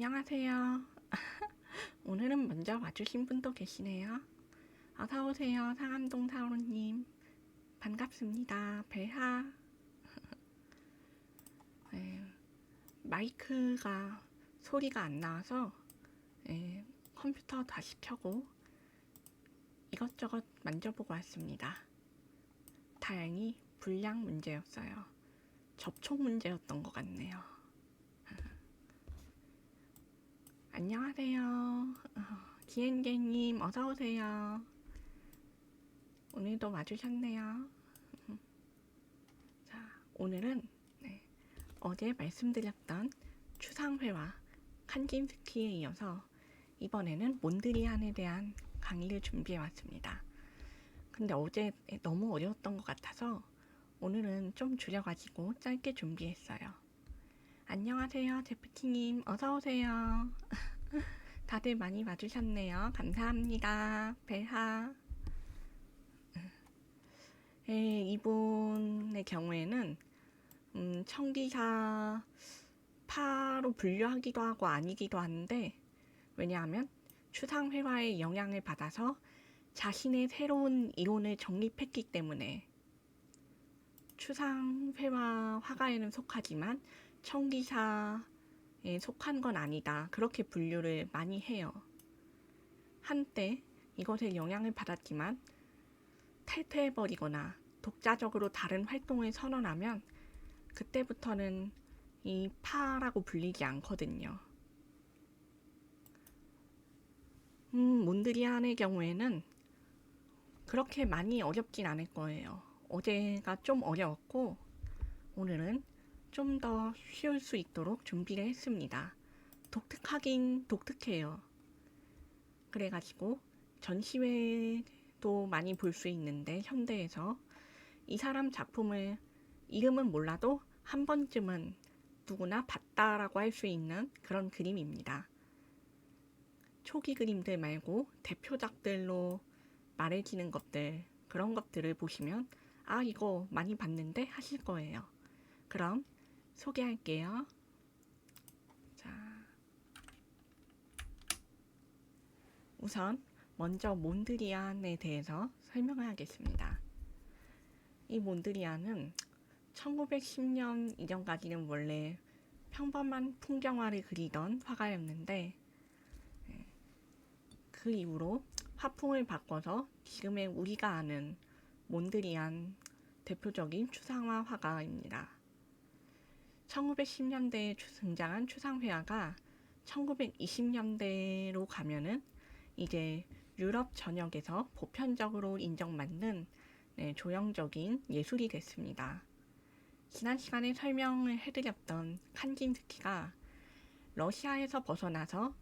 안녕하세요. 오늘은 먼저 와주신 분도 계시네요. 어서오세요, 상암동 사오로님. 반갑습니다. 배하. 네, 마이크가 소리가 안 나와서 컴퓨터 다시 켜고 이것저것 만져보고 왔습니다. 다행히 불량 문제였어요. 접촉 문제였던 것 같네요. 안녕하세요. 기엔게님 어서오세요. 오늘도 와주셨네요. 자, 오늘은 어제 말씀드렸던 추상회화 칸진스키에 이어서 이번에는 몬드리안에 대한 강의를 준비해 왔습니다. 근데 어제 너무 어려웠던 것 같아서 오늘은 좀 줄여가지고 짧게 준비했어요. 안녕하세요, 제프티님 어서오세요. 다들 많이 와주셨네요. 감사합니다. 배하. 이분의 경우에는 청기사 파로 분류하기도 하고 아니기도 하는데, 왜냐하면 추상회화의 영향을 받아서 자신의 새로운 이론을 정립했기 때문에 추상회화 화가에는 속하지만 청기사에 속한 건 아니다, 그렇게 분류를 많이 해요. 한때 이것에 영향을 받았지만 탈퇴해버리거나 독자적으로 다른 활동을 선언하면 그때부터는 이 파라고 불리지 않거든요. 몬드리안의 경우에는 그렇게 많이 어렵진 않을 거예요. 어제가 좀 어려웠고 오늘은 좀 더 쉬울 수 있도록 준비를 했습니다. 독특하긴 독특해요. 그래가지고 전시회도 많이 볼 수 있는데, 현대에서 이 사람 작품을 이름은 몰라도 한 번쯤은 누구나 봤다라고 할 수 있는 그런 그림입니다. 초기 그림들 말고 대표작들로 말해지는 것들, 그런 것들을 보시면 아, 이거 많이 봤는데 하실 거예요. 그럼 소개할게요. 자, 우선 먼저 몬드리안에 대해서 설명을 하겠습니다. 이 몬드리안은 1910년 이전까지는 원래 평범한 풍경화를 그리던 화가였는데, 그 이후로 화풍을 바꿔서 지금의 우리가 아는 몬드리안 대표적인 추상화 화가입니다. 1910년대에 등장한 추상회화가 1920년대로 가면은 이제 유럽 전역에서 보편적으로 인정받는 조형적인 예술이 됐습니다. 지난 시간에 설명을 해드렸던 칸진스키가 러시아에서 벗어나서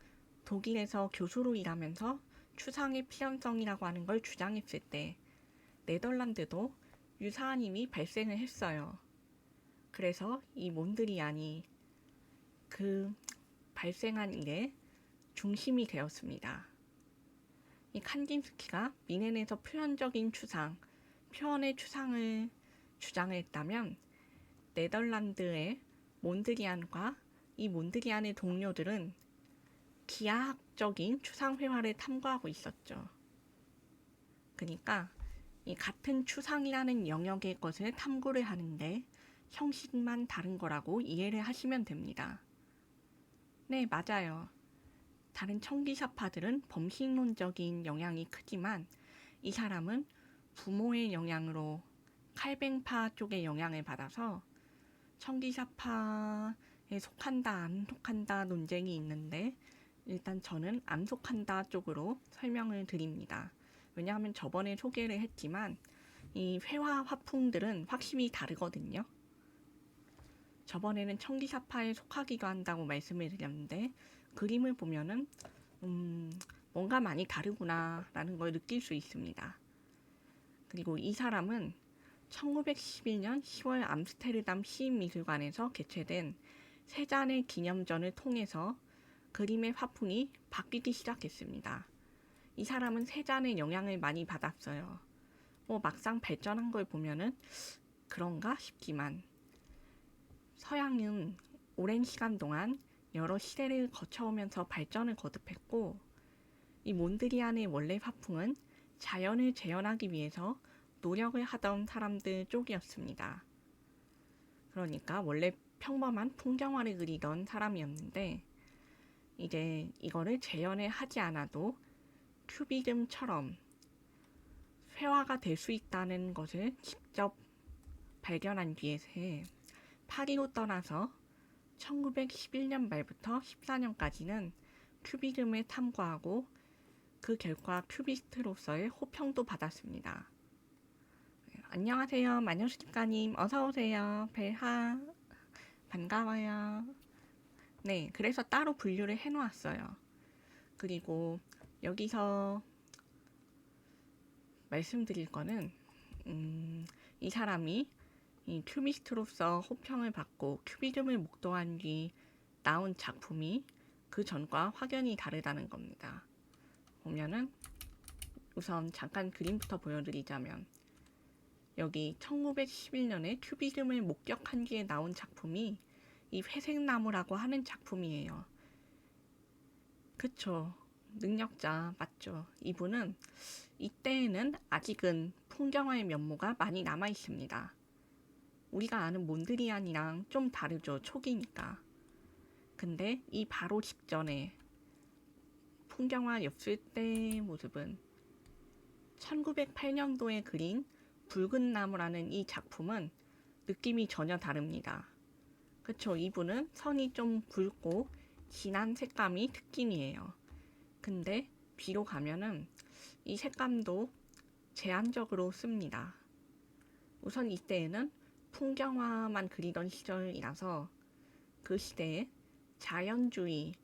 독일에서 교수로 일하면서 추상의 필연성이라고 하는 걸 주장했을 때 네덜란드도 유사한 힘이 발생을 했어요. 그래서 이 몬드리안이 그 발생한 일의 중심이 되었습니다. 이 칸딘스키가 미넨에서 표현적인 추상, 표현의 추상을 주장을 했다면, 네덜란드의 몬드리안과 이 몬드리안의 동료들은 기하학적인 추상회화를 탐구하고 있었죠. 그러니까 이 같은 추상이라는 영역의 것을 탐구를 하는데 형식만 다른 거라고 이해를 하시면 됩니다. 네, 맞아요. 다른 청기사파들은 범식론적인 영향이 크지만 이 사람은 부모의 영향으로 칼뱅파 쪽의 영향을 받아서 청기사파에 속한다 안 속한다 논쟁이 있는데, 일단 저는 안 속한다 쪽으로 설명을 드립니다. 왜냐하면 저번에 소개를 했지만 이 회화 화풍들은 확실히 다르거든요. 저번에는 청기사파에 속하기도 한다고 말씀을 드렸는데, 그림을 보면은 뭔가 많이 다르구나 라는 걸 느낄 수 있습니다. 그리고 이 사람은 1911년 10월 암스테르담 시인미술관에서 개최된 세잔의 기념전을 통해서 그림의 화풍이 바뀌기 시작했습니다. 이 사람은 세잔의 영향을 많이 받았어요. 막상 발전한 걸 보면은 그런가 싶지만, 서양은 오랜 시간 동안 여러 시대를 거쳐오면서 발전을 거듭했고, 이 몬드리안의 원래 화풍은 자연을 재현하기 위해서 노력을 하던 사람들 쪽이었습니다. 그러니까 원래 평범한 풍경화를 그리던 사람이었는데, 이제 이거를 재현을 하지 않아도 큐비즘처럼 회화가 될 수 있다는 것을 직접 발견한 뒤에 파리로 떠나서 1911년 말부터 14년까지는 큐비즘을 탐구하고 그 결과 큐비스트로서의 호평도 받았습니다. 안녕하세요. 마녀수집가님 어서오세요. 벨하 반가워요. 네, 그래서 따로 분류를 해놓았어요. 그리고 여기서 말씀드릴 거는 이 사람이 이 큐비스트로서 호평을 받고 큐비즘을 목도한 뒤 나온 작품이 그 전과 확연히 다르다는 겁니다. 보면은 우선 잠깐 그림부터 보여드리자면 여기 1911년에 큐비즘을 목격한 뒤에 나온 작품이 이 회색나무라고 하는 작품이에요. 그쵸. 능력자 맞죠. 이분은 이때에는 아직은 풍경화의 면모가 많이 남아 있습니다. 우리가 아는 몬드리안이랑 좀 다르죠. 초기니까. 근데 이 바로 직전에 풍경화였을 때 모습은 1908년도에 그린 붉은 나무라는 이 작품은 느낌이 전혀 다릅니다. 그쵸. 이분은 선이 좀 붉고 진한 색감이 특징이에요. 근데 뒤로 가면은 이 색감도 제한적으로 씁니다. 우선 이때에는 풍경화만 그리던 시절이라서 그 시대에 자연주의적,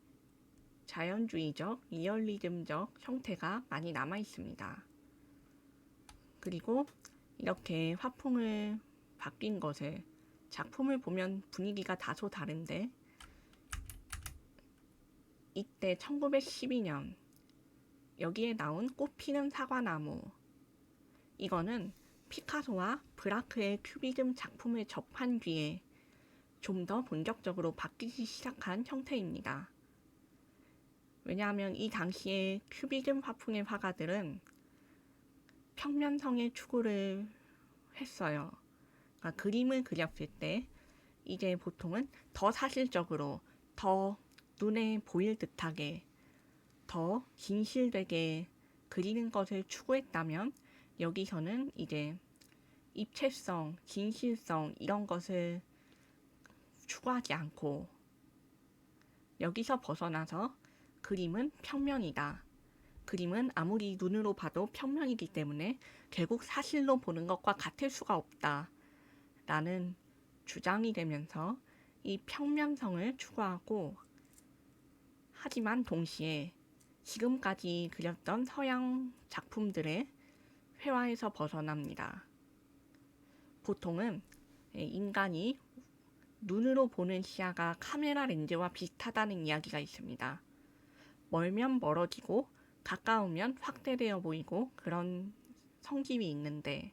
리얼리즘적 형태가 많이 남아 있습니다. 그리고 이렇게 화풍을 바뀐 것을 작품을 보면 분위기가 다소 다른데 이때 1912년 여기에 나온 꽃피는 사과나무 이거는 피카소와 브라크의 큐비즘 작품을 접한 뒤에 좀 더 본격적으로 바뀌기 시작한 형태입니다. 왜냐하면 이 당시에 큐비즘 화풍의 화가들은 평면성의 추구를 했어요. 그러니까 그림을 그렸을 때 이제 보통은 더 사실적으로 더 눈에 보일 듯하게 더 진실되게 그리는 것을 추구했다면 여기서는 이제 입체성, 진실성 이런 것을 추구하지 않고 여기서 벗어나서 그림은 평면이다. 그림은 아무리 눈으로 봐도 평면이기 때문에 결국 사실로 보는 것과 같을 수가 없다. 라는 주장이 되면서 이 평면성을 추구하고 하지만 동시에 지금까지 그렸던 서양 작품들의 회화에서 벗어납니다. 보통은 인간이 눈으로 보는 시야가 카메라 렌즈와 비슷하다는 이야기가 있습니다. 멀면 멀어지고 가까우면 확대되어 보이고 그런 성질이 있는데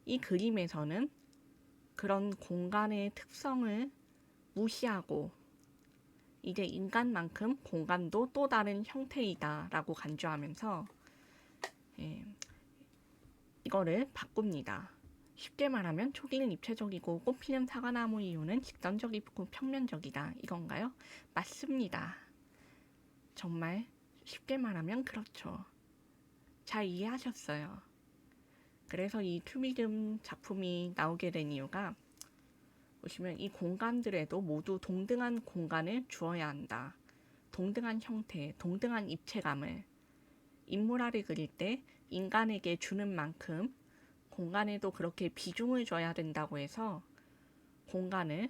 이 그림에서는 그런 공간의 특성을 무시하고 이제 인간만큼 공간도 또 다른 형태이다 라고 간주하면서 이거를 바꿉니다. 쉽게 말하면 초기는 입체적이고 꽃피는 사과나무 이유는 직선적이고 평면적이다. 이건가요? 맞습니다. 정말 쉽게 말하면 그렇죠. 잘 이해하셨어요. 그래서 이 큐비즘 작품이 나오게 된 이유가 보시면 이 공간들에도 모두 동등한 공간을 주어야 한다. 동등한 형태, 동등한 입체감을 인물화를 그릴 때 인간에게 주는 만큼 공간에도 그렇게 비중을 줘야 된다고 해서 공간을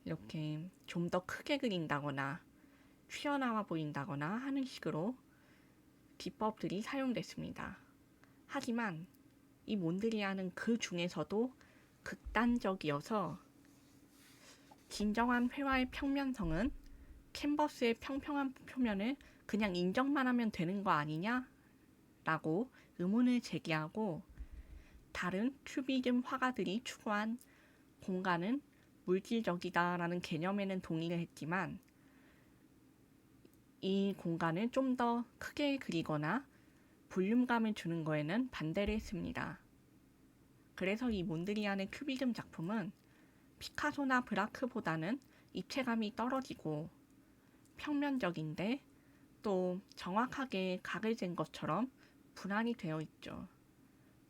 이렇게 좀 더 크게 그린다거나 튀어나와 보인다거나 하는 식으로 기법들이 사용됐습니다. 하지만 이 몬드리안은 그 중에서도 극단적이어서 진정한 회화의 평면성은 캔버스의 평평한 표면을 그냥 인정만 하면 되는 거 아니냐? 라고 의문을 제기하고 다른 큐비즘 화가들이 추구한 공간은 물질적이다라는 개념에는 동의를 했지만 이 공간을 좀 더 크게 그리거나 볼륨감을 주는 거에는 반대를 했습니다. 그래서 이 몬드리안의 큐비즘 작품은 피카소나 브라크보다는 입체감이 떨어지고 평면적인데 또 정확하게 각을 잰 것처럼 분할이 되어 있죠.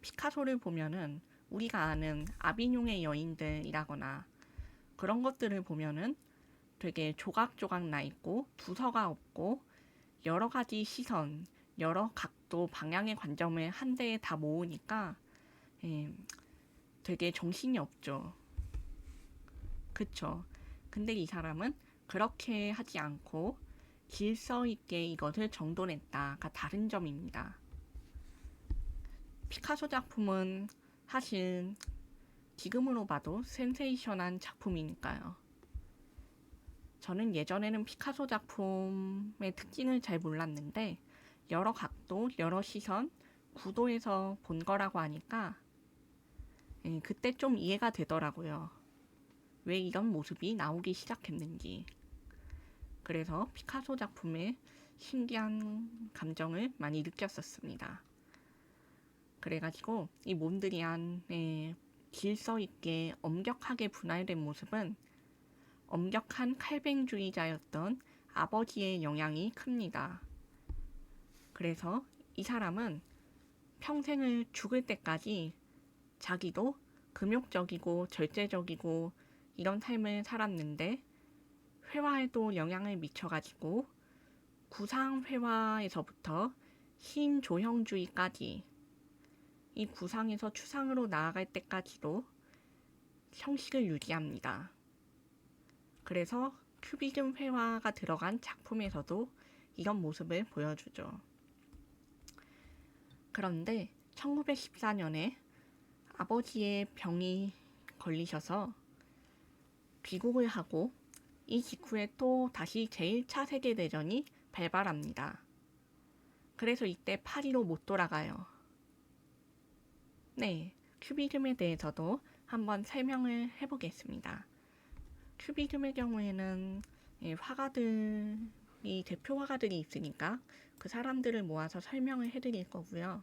피카소를 보면은 우리가 아는 아비뇽의 여인들이라거나 그런 것들을 보면은 되게 조각조각 나 있고 두서가 없고 여러 가지 시선, 여러 각도, 방향의 관점을 한 대에 다 모으니까 되게 정신이 없죠. 그쵸? 근데 이 사람은 그렇게 하지 않고 질서 있게 이것을 정돈했다가 다른 점입니다. 피카소 작품은 사실 지금으로 봐도 센세이션한 작품이니까요. 저는 예전에는 피카소 작품의 특징을 잘 몰랐는데 여러 각도, 여러 시선, 구도에서 본 거라고 하니까 그때 좀 이해가 되더라고요. 왜 이런 모습이 나오기 시작했는지. 그래서 피카소 작품에 신기한 감정을 많이 느꼈었습니다. 그래가지고 이 몬드리안의 질서 있게 엄격하게 분할된 모습은 엄격한 칼뱅주의자였던 아버지의 영향이 큽니다. 그래서 이 사람은 평생을 죽을 때까지 자기도 금욕적이고 절제적이고 이런 삶을 살았는데 회화에도 영향을 미쳐가지고 구상회화에서부터 신조형주의까지 이 구상에서 추상으로 나아갈 때까지도 형식을 유지합니다. 그래서 큐비즘 회화가 들어간 작품에서도 이런 모습을 보여주죠. 그런데 1914년에 아버지의 병이 걸리셔서 귀국을 하고 이 직후에 또 다시 제1차 세계대전이 발발합니다. 그래서 이때 파리로 못 돌아가요. 네, 큐비즘에 대해서도 한번 설명을 해보겠습니다. 큐비즘의 경우에는 화가들이 대표 화가들이 있으니까 그 사람들을 모아서 설명을 해드릴 거고요.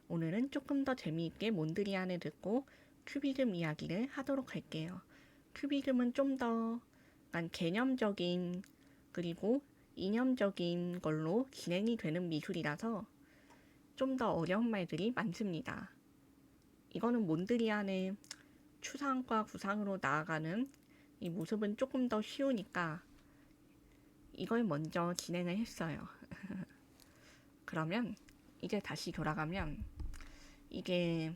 오늘은 조금 더 재미있게 몬드리안을 듣고 큐비즘 이야기를 하도록 할게요. 큐비즘은 좀 더 개념적인 그리고 이념적인 걸로 진행이 되는 미술이라서 좀 더 어려운 말들이 많습니다. 이거는 몬드리안의 추상과 구상으로 나아가는 이 모습은 조금 더 쉬우니까 이걸 먼저 진행을 했어요. 그러면 이제 다시 돌아가면 이게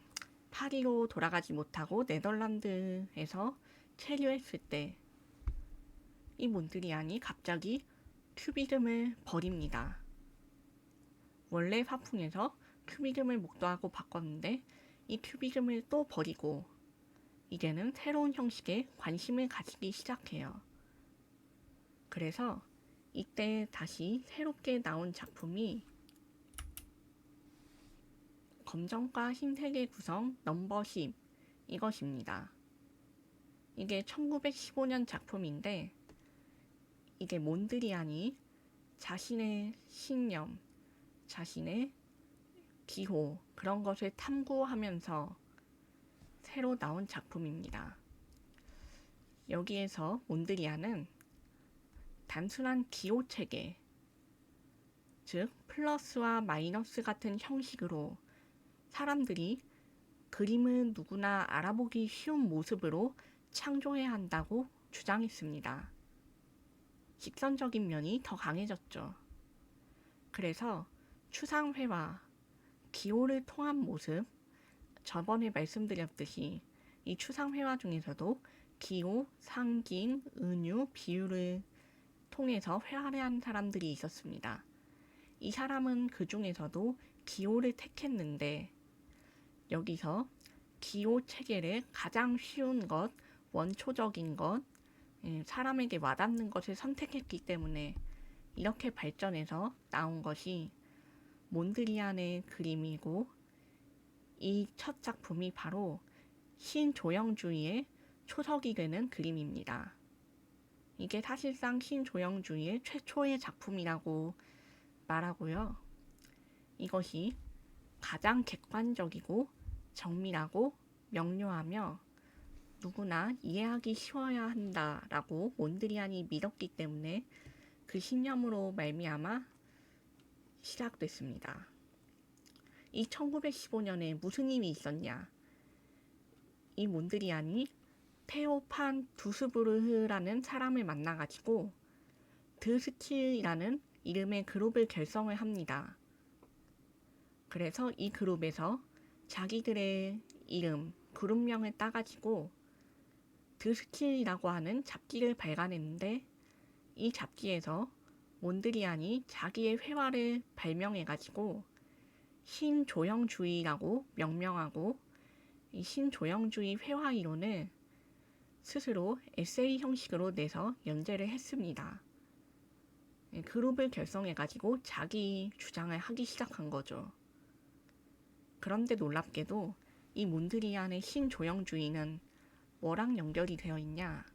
파리로 돌아가지 못하고 네덜란드에서 체류했을 때 이 몬드리안이 갑자기 큐비즘을 버립니다. 원래 화풍에서 큐비즘을 목도하고 바꿨는데 이 큐비즘을 또 버리고 이제는 새로운 형식에 관심을 가지기 시작해요. 그래서 이때 다시 새롭게 나온 작품이 검정과 흰색의 구성 넘버 10 이것입니다. 이게 1915년 작품인데 이게 몬드리안이 자신의 신념, 자신의 기호 그런 것을 탐구하면서 새로 나온 작품입니다. 여기에서 몬드리안은 단순한 기호 체계, 즉 플러스와 마이너스 같은 형식으로 사람들이 그림을 누구나 알아보기 쉬운 모습으로 창조해야 한다고 주장했습니다. 직선적인 면이 더 강해졌죠. 그래서 추상회화, 기호를 통한 모습, 저번에 말씀드렸듯이 이 추상회화 중에서도 기호, 상징, 은유, 비유를 통해서 회화를 한 사람들이 있었습니다. 이 사람은 그 중에서도 기호를 택했는데 여기서 기호 체계를 가장 쉬운 것, 원초적인 것, 사람에게 와닿는 것을 선택했기 때문에 이렇게 발전해서 나온 것이 몬드리안의 그림이고 이 첫 작품이 바로 신조형주의의 초석이 되는 그림입니다. 이게 사실상 신조형주의의 최초의 작품이라고 말하고요. 이것이 가장 객관적이고 정밀하고 명료하며 누구나 이해하기 쉬워야 한다라고 몬드리안이 믿었기 때문에 그 신념으로 말미암아 시작됐습니다. 이 1915년에 무슨 일이 있었냐? 이 몬드리안이 테오판 두스부르흐라는 사람을 만나가지고 드스킬이라는 이름의 그룹을 결성을 합니다. 그래서 이 그룹에서 자기들의 이름, 그룹명을 따가지고 드스킬이라고 하는 잡지를 발간했는데 이 잡지에서 몬드리안이 자기의 회화를 발명해가지고 신조형주의라고 명명하고 이 신조형주의 회화 이론을 스스로 에세이 형식으로 내서 연재를 했습니다. 그룹을 결성해가지고 자기 주장을 하기 시작한 거죠. 그런데 놀랍게도 이 몬드리안의 신조형주의는 뭐랑 연결이 되어 있냐?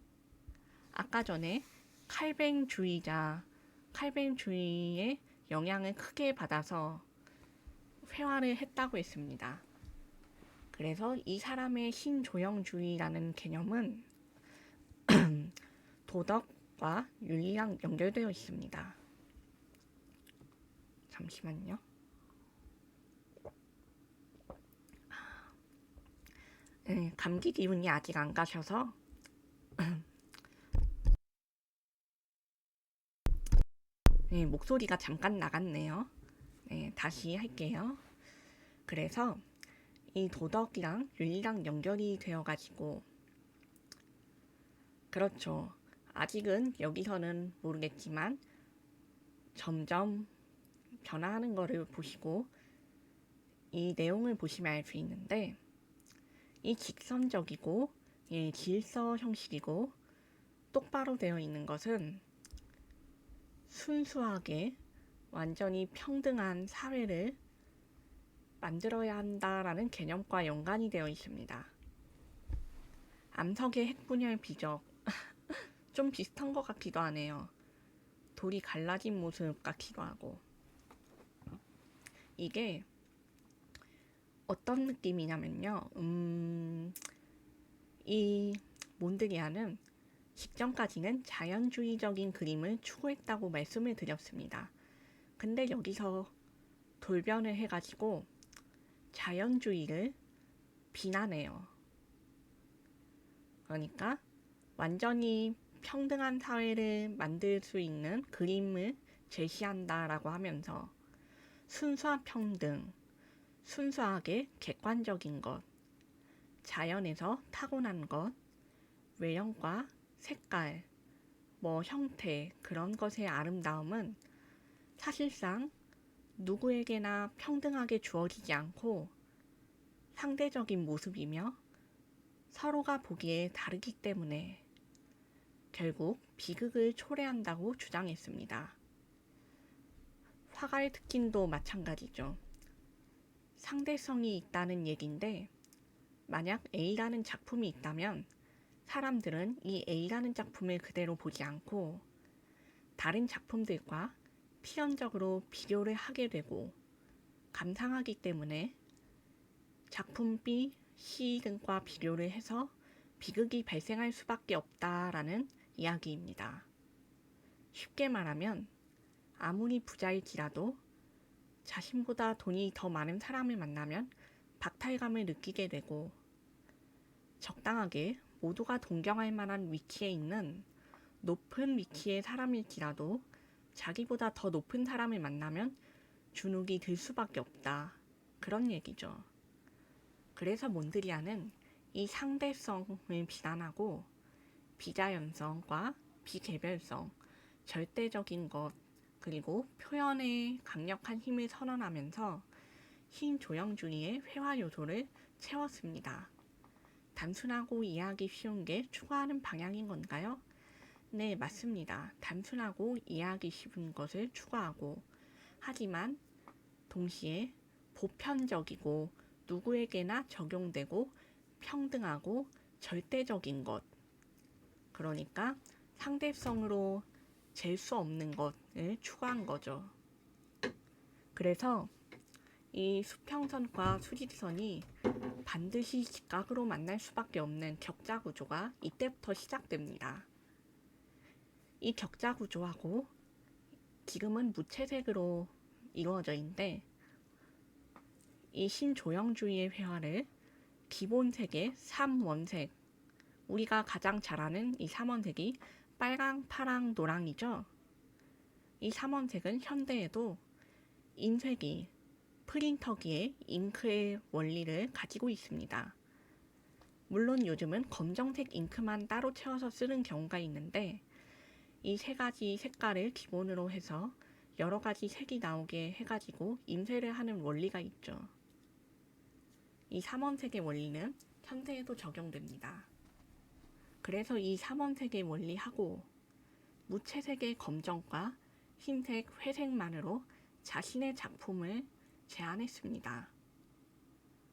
아까 전에 칼뱅주의의 영향을 크게 받아서 회화를 했다고 했습니다. 그래서 이 사람의 신조형주의라는 개념은 도덕과 윤리랑 연결되어 있습니다. 잠시만요. 네, 감기 기운이 아직 안 가셔서 네, 목소리가 잠깐 나갔네요. 네, 다시 할게요. 그래서 이 도덕이랑 윤리랑 연결이 되어가지고 그렇죠. 아직은 여기서는 모르겠지만 점점 변화하는 거를 보시고 이 내용을 보시면 알 수 있는데 이 직선적이고 질서 형식이고 똑바로 되어 있는 것은 순수하게 완전히 평등한 사회를 만들어야 한다라는 개념과 연관이 되어 있습니다. 암석의 핵분열 비적 좀 비슷한 것 같기도 하네요. 돌이 갈라진 모습 같기도 하고. 이게 어떤 느낌이냐면요. 이 몬드리안은 직전까지는 자연주의적인 그림을 추구했다고 말씀을 드렸습니다. 근데 여기서 돌변을 해가지고 자연주의를 비난해요. 그러니까 완전히 평등한 사회를 만들 수 있는 그림을 제시한다라고 하면서 순수한 평등, 순수하게 객관적인 것, 자연에서 타고난 것, 외형과 색깔, 형태 그런 것의 아름다움은 사실상 누구에게나 평등하게 주어지지 않고 상대적인 모습이며 서로가 보기에 다르기 때문에 결국 비극을 초래한다고 주장했습니다. 화가의 특징도 마찬가지죠. 상대성이 있다는 얘기인데 만약 A라는 작품이 있다면 사람들은 이 A라는 작품을 그대로 보지 않고 다른 작품들과 필연적으로 비교를 하게 되고 감상하기 때문에 작품 B, C 등과 비교를 해서 비극이 발생할 수밖에 없다라는 이야기입니다. 쉽게 말하면 아무리 부자일지라도 자신보다 돈이 더 많은 사람을 만나면 박탈감을 느끼게 되고 적당하게 모두가 동경할 만한 위치에 있는 높은 위치의 사람일지라도 자기보다 더 높은 사람을 만나면 주눅이 들 수밖에 없다. 그런 얘기죠. 그래서 몬드리안은 이 상대성을 비난하고 비자연성과 비개별성, 절대적인 것, 그리고 표현의 강력한 힘을 선언하면서 신조형주의의 회화 요소를 채웠습니다. 단순하고 이해하기 쉬운 게 추구하는 방향인 건가요? 네, 맞습니다. 단순하고 이해하기 쉬운 것을 추구하고 하지만 동시에 보편적이고 누구에게나 적용되고 평등하고 절대적인 것, 그러니까 상대성으로 잴 수 없는 것을 추구한 거죠. 그래서 이 수평선과 수직선이 반드시 직각으로 만날 수밖에 없는 격자 구조가 이때부터 시작됩니다. 이 격자 구조하고 지금은 무채색으로 이루어져 있는데, 이 신조형주의의 회화를 기본색의 3원색, 우리가 가장 잘 아는 이 3원색이 빨강, 파랑, 노랑이죠. 이 3원색은 현대에도 인쇄기, 프린터기의 잉크의 원리를 가지고 있습니다. 물론 요즘은 검정색 잉크만 따로 채워서 쓰는 경우가 있는데, 이 세 가지 색깔을 기본으로 해서 여러 가지 색이 나오게 해가지고 인쇄를 하는 원리가 있죠. 이 3원색의 원리는 현대에도 적용됩니다. 그래서 이 3원색의 원리하고 무채색의 검정과 흰색, 회색만으로 자신의 작품을 제안했습니다.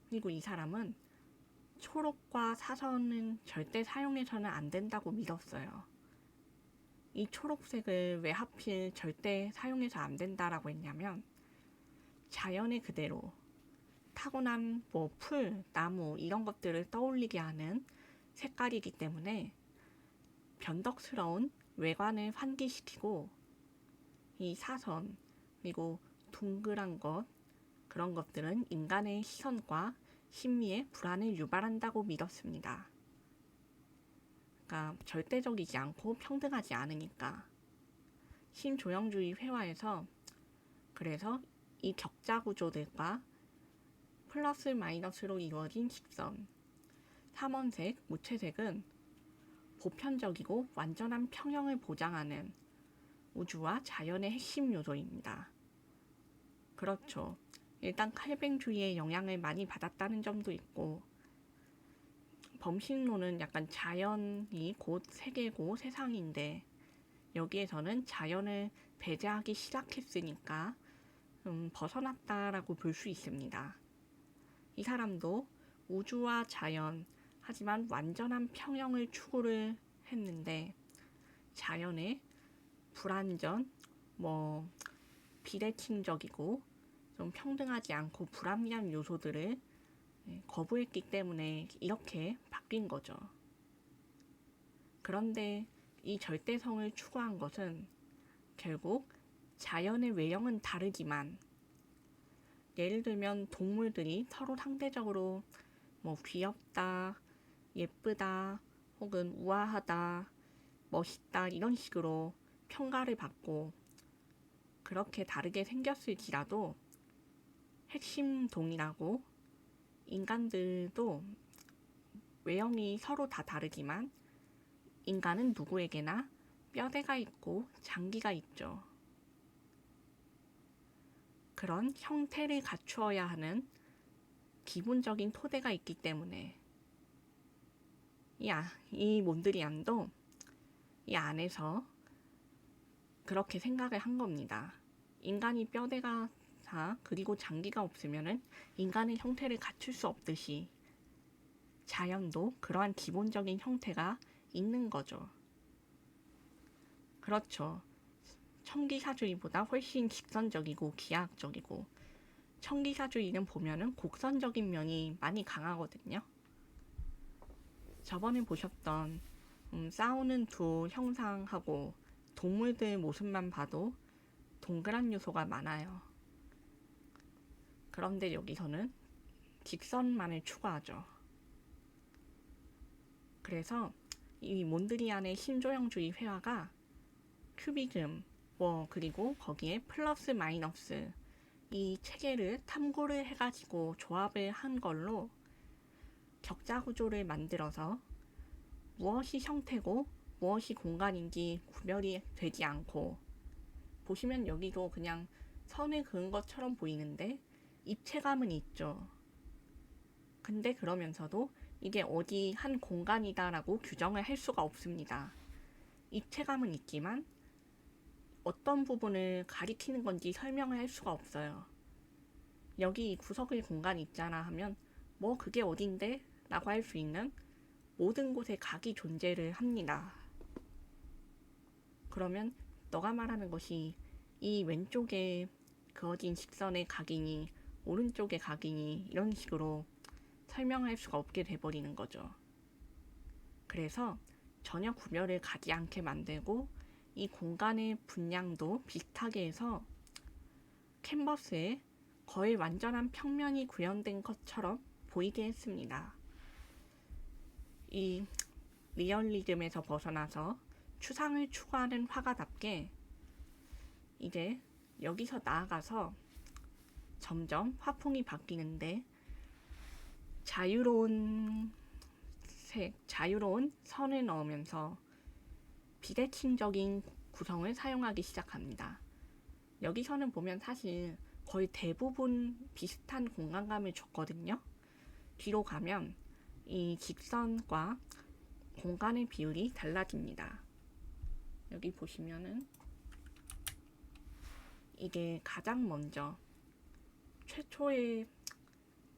그리고 이 사람은 초록과 사선은 절대 사용해서는 안 된다고 믿었어요. 이 초록색을 왜 하필 절대 사용해서 안 된다라고 했냐면, 자연의 그대로 타고난 풀, 나무 이런 것들을 떠올리게 하는 색깔이기 때문에 변덕스러운 외관을 환기시키고, 이 사선 그리고 둥그란 것, 그런 것들은 인간의 시선과 심리에 불안을 유발한다고 믿었습니다. 그러니까 절대적이지 않고 평등하지 않으니까. 신조형주의 회화에서 그래서 이 격자 구조들과 플러스 마이너스로 이루어진 직선, 3원색, 무채색은 보편적이고 완전한 평형을 보장하는 우주와 자연의 핵심 요소입니다. 그렇죠. 일단 칼뱅주의의 영향을 많이 받았다는 점도 있고, 범신론은 약간 자연이 곧 세계고 세상인데, 여기에서는 자연을 배제하기 시작했으니까 벗어났다라고 볼 수 있습니다. 이 사람도 우주와 자연, 하지만 완전한 평형을 추구를 했는데, 자연의 불완전, 비대칭적이고 좀 평등하지 않고 불합리한 요소들을 거부했기 때문에 이렇게 바뀐 거죠. 그런데 이 절대성을 추구한 것은 결국 자연의 외형은 다르지만, 예를 들면 동물들이 서로 상대적으로 귀엽다, 예쁘다, 혹은 우아하다, 멋있다 이런 식으로 평가를 받고 그렇게 다르게 생겼을지라도 핵심 동일하고, 인간들도 외형이 서로 다 다르지만 인간은 누구에게나 뼈대가 있고 장기가 있죠. 그런 형태를 갖추어야 하는 기본적인 토대가 있기 때문에 이 몬드리안도 이 안에서 그렇게 생각을 한 겁니다. 인간이 뼈대가 그리고 장기가 없으면 인간의 형태를 갖출 수 없듯이 자연도 그러한 기본적인 형태가 있는 거죠. 그렇죠. 청기사주의보다 훨씬 직선적이고 기하학적이고, 청기사주의는 보면은 곡선적인 면이 많이 강하거든요. 저번에 보셨던 싸우는 두 형상하고 동물들 모습만 봐도 동그란 요소가 많아요. 그런데 여기서는 직선만을 추구하죠. 그래서 이 몬드리안의 신조형주의 회화가 큐비즘, 그리고 거기에 플러스 마이너스 이 체계를 탐구를 해가지고 조합을 한 걸로 격자 구조를 만들어서 무엇이 형태고 무엇이 공간인지 구별이 되지 않고, 보시면 여기도 그냥 선을 그은 것처럼 보이는데 입체감은 있죠. 근데 그러면서도 이게 어디 한 공간이다라고 규정을 할 수가 없습니다. 입체감은 있지만 어떤 부분을 가리키는 건지 설명을 할 수가 없어요. 여기 구석의 공간이 있잖아 하면 그게 어딘데? 라고 할 수 있는 모든 곳에 각이 존재를 합니다. 그러면 너가 말하는 것이 이 왼쪽에 그어진 직선의 각이니 오른쪽의 각이니 이런 식으로 설명할 수가 없게 돼버리는 거죠. 그래서 전혀 구별을 가지 않게 만들고 이 공간의 분량도 비슷하게 해서 캔버스에 거의 완전한 평면이 구현된 것처럼 보이게 했습니다. 이 리얼리즘에서 벗어나서 추상을 추구하는 화가답게 이제 여기서 나아가서 점점 화풍이 바뀌는데 자유로운 선을 넣으면서 비대칭적인 구성을 사용하기 시작합니다. 여기서는 보면 사실 거의 대부분 비슷한 공간감을 줬거든요. 뒤로 가면 이 직선과 공간의 비율이 달라집니다. 여기 보시면은 이게 가장 먼저 최초의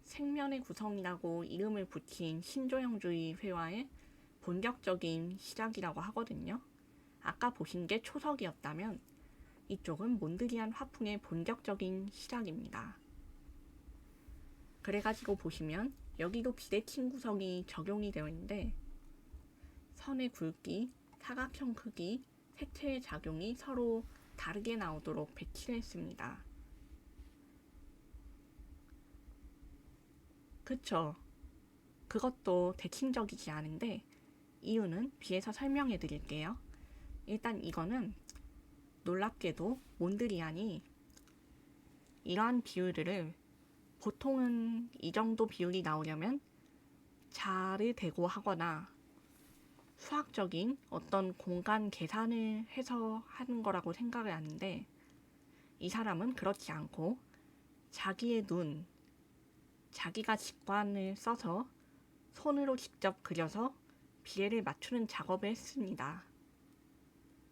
생면의 구성이라고 이름을 붙인 신조형주의 회화의 본격적인 시작이라고 하거든요. 아까 보신 게 초석이었다면 이쪽은 몬드리안 화풍의 본격적인 시작입니다. 그래가지고 보시면 여기도 비대칭 구성이 적용이 되어 있는데 선의 굵기, 사각형 크기, 색채의 작용이 서로 다르게 나오도록 배치를 했습니다. 그쵸? 그것도 대칭적이지 않은데 이유는 뒤에서 설명해 드릴게요. 일단 이거는 놀랍게도 몬드리안이 이러한 비율들을 보통은 이 정도 비율이 나오려면 자를 대고 하거나 수학적인 어떤 공간 계산을 해서 하는 거라고 생각을 하는데 이 사람은 그렇지 않고 자기의 눈, 자기가 직관을 써서 손으로 직접 그려서 비례를 맞추는 작업을 했습니다.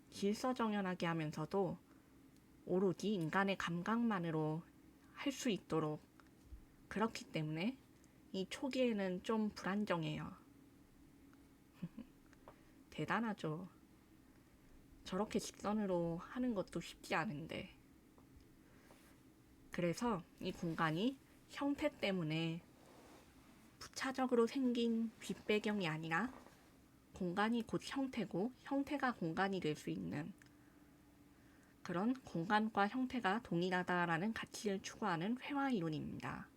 질서정연하게 하면서도 오로지 인간의 감각만으로 할 수 있도록 그렇기 때문에 이 초기에는 좀 불안정해요. 대단하죠. 저렇게 직선으로 하는 것도 쉽지 않은데. 그래서 이 공간이 형태 때문에 부차적으로 생긴 뒷배경이 아니라 공간이 곧 형태고 형태가 공간이 될 수 있는 그런 공간과 형태가 동일하다라는 가치를 추구하는 회화 이론입니다.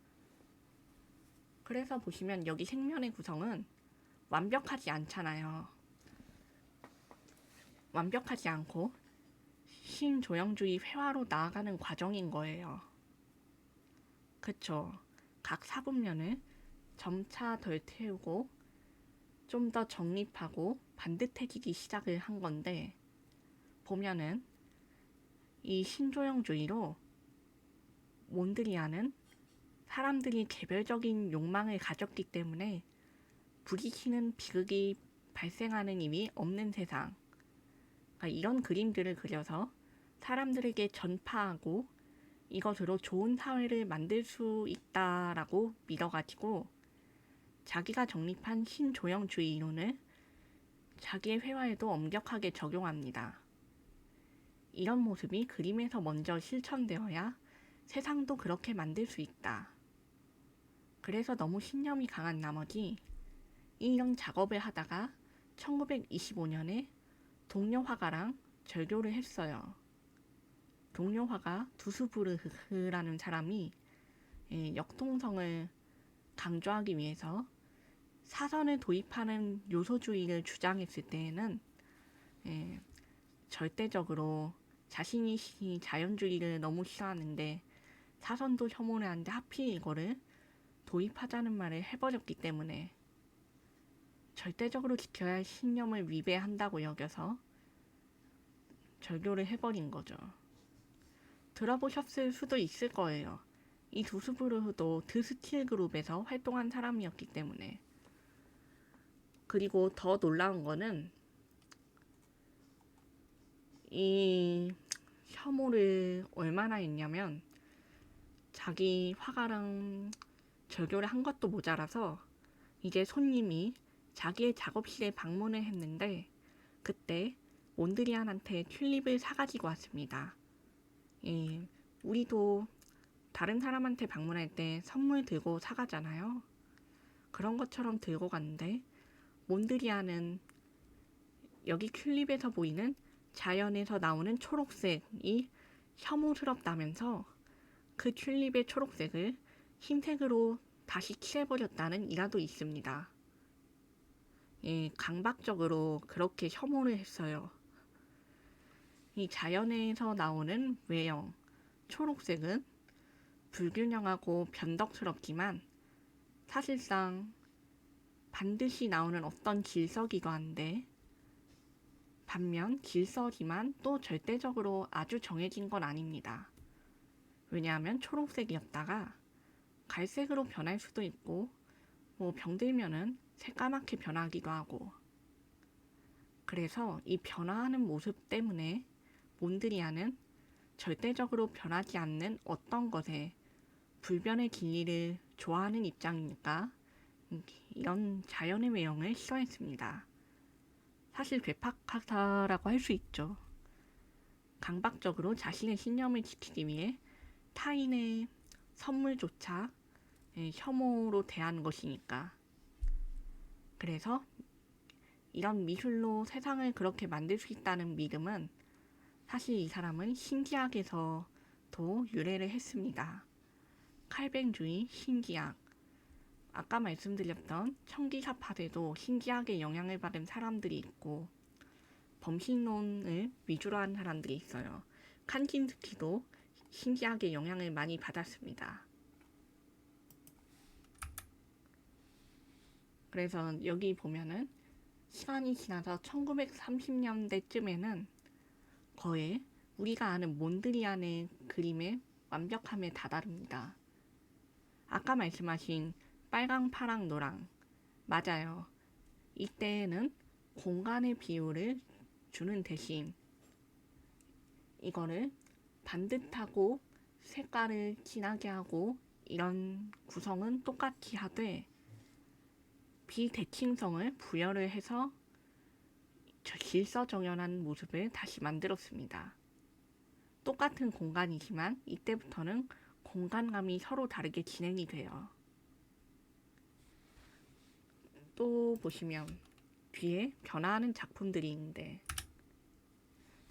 그래서 보시면 여기 생면의 구성은 완벽하지 않잖아요. 완벽하지 않고 신조형주의 회화로 나아가는 과정인 거예요. 그쵸? 각 사분면을 점차 덜 태우고 좀 더 정립하고 반듯해지기 시작을 한 건데 보면은 이 신조형주의로 몬드리안은 사람들이 개별적인 욕망을 가졌기 때문에 부딪히는 비극이 발생하는 일이 없는 세상, 그러니까 이런 그림들을 그려서 사람들에게 전파하고 이것으로 좋은 사회를 만들 수 있다라고 믿어가지고 자기가 정립한 신조형주의 이론을 자기의 회화에도 엄격하게 적용합니다. 이런 모습이 그림에서 먼저 실천되어야 세상도 그렇게 만들 수 있다. 그래서 너무 신념이 강한 나머지 이런 작업을 하다가 1925년에 동료 화가랑 절교를 했어요. 동료 화가 두스부르흐라는 사람이 역동성을 강조하기 위해서 사선을 도입하는 요소주의를 주장했을 때에는 절대적으로 자신이 자연주의를 너무 싫어하는데 사선도 혐오를 하는데 하필 이거를 도입하자는 말을 해버렸기 때문에 절대적으로 지켜야 할 신념을 위배한다고 여겨서 절교를 해버린 거죠. 들어보셨을 수도 있을 거예요. 이 두스부르흐도 드스틸 그룹에서 활동한 사람이었기 때문에. 그리고 더 놀라운 거는 이 혐오를 얼마나 했냐면 자기 화가랑 절교를 한 것도 모자라서 이제 손님이 자기의 작업실에 방문을 했는데 그때 몬드리안한테 튤립을 사가지고 왔습니다. 예, 우리도 다른 사람한테 방문할 때 선물 들고 사가잖아요. 그런 것처럼 들고 갔는데 몬드리안은 여기 튤립에서 보이는 자연에서 나오는 초록색이 혐오스럽다면서 그 튤립의 초록색을 흰색으로 다시 칠해버렸다는 일화도 있습니다. 예, 강박적으로 그렇게 혐오를 했어요. 이 자연에서 나오는 외형, 초록색은 불균형하고 변덕스럽지만 사실상 반드시 나오는 어떤 질서기도 한데 반면 질서지만 또 절대적으로 아주 정해진 건 아닙니다. 왜냐하면 초록색이었다가 갈색으로 변할 수도 있고 뭐 병들면은 새까맣게 변하기도 하고 그래서 이 변화하는 모습 때문에 몬드리안은 절대적으로 변하지 않는 어떤 것에 불변의 진리를 좋아하는 입장이니까 이런 자연의 외형을 싫어했습니다. 사실 괴팍하다라고 할 수 있죠. 강박적으로 자신의 신념을 지키기 위해 타인의 선물조차 혐오로 대하는 것이니까. 그래서 이런 미술로 세상을 그렇게 만들 수 있다는 믿음은 사실 이 사람은 신기학에서도 유래를 했습니다. 칼뱅주의, 신기학. 아까 말씀드렸던 청기사파에도 신기학의 영향을 받은 사람들이 있고 범신론을 위주로 한 사람들이 있어요. 칸딘스키도 신기학의 영향을 많이 받았습니다. 그래서 여기 보면은 시간이 지나서 1930년대쯤에는 거의 우리가 아는 몬드리안의 그림의 완벽함에 다다릅니다. 아까 말씀하신 빨강, 파랑, 노랑 맞아요. 이때에는 공간의 비율을 주는 대신 이거를 반듯하고 색깔을 진하게 하고 이런 구성은 똑같이 하되 비대칭성을 부여를 해서 질서정연한 모습을 다시 만들었습니다. 똑같은 공간이지만 이때부터는 공간감이 서로 다르게 진행이 돼요. 또 보시면 뒤에 변화하는 작품들이 있는데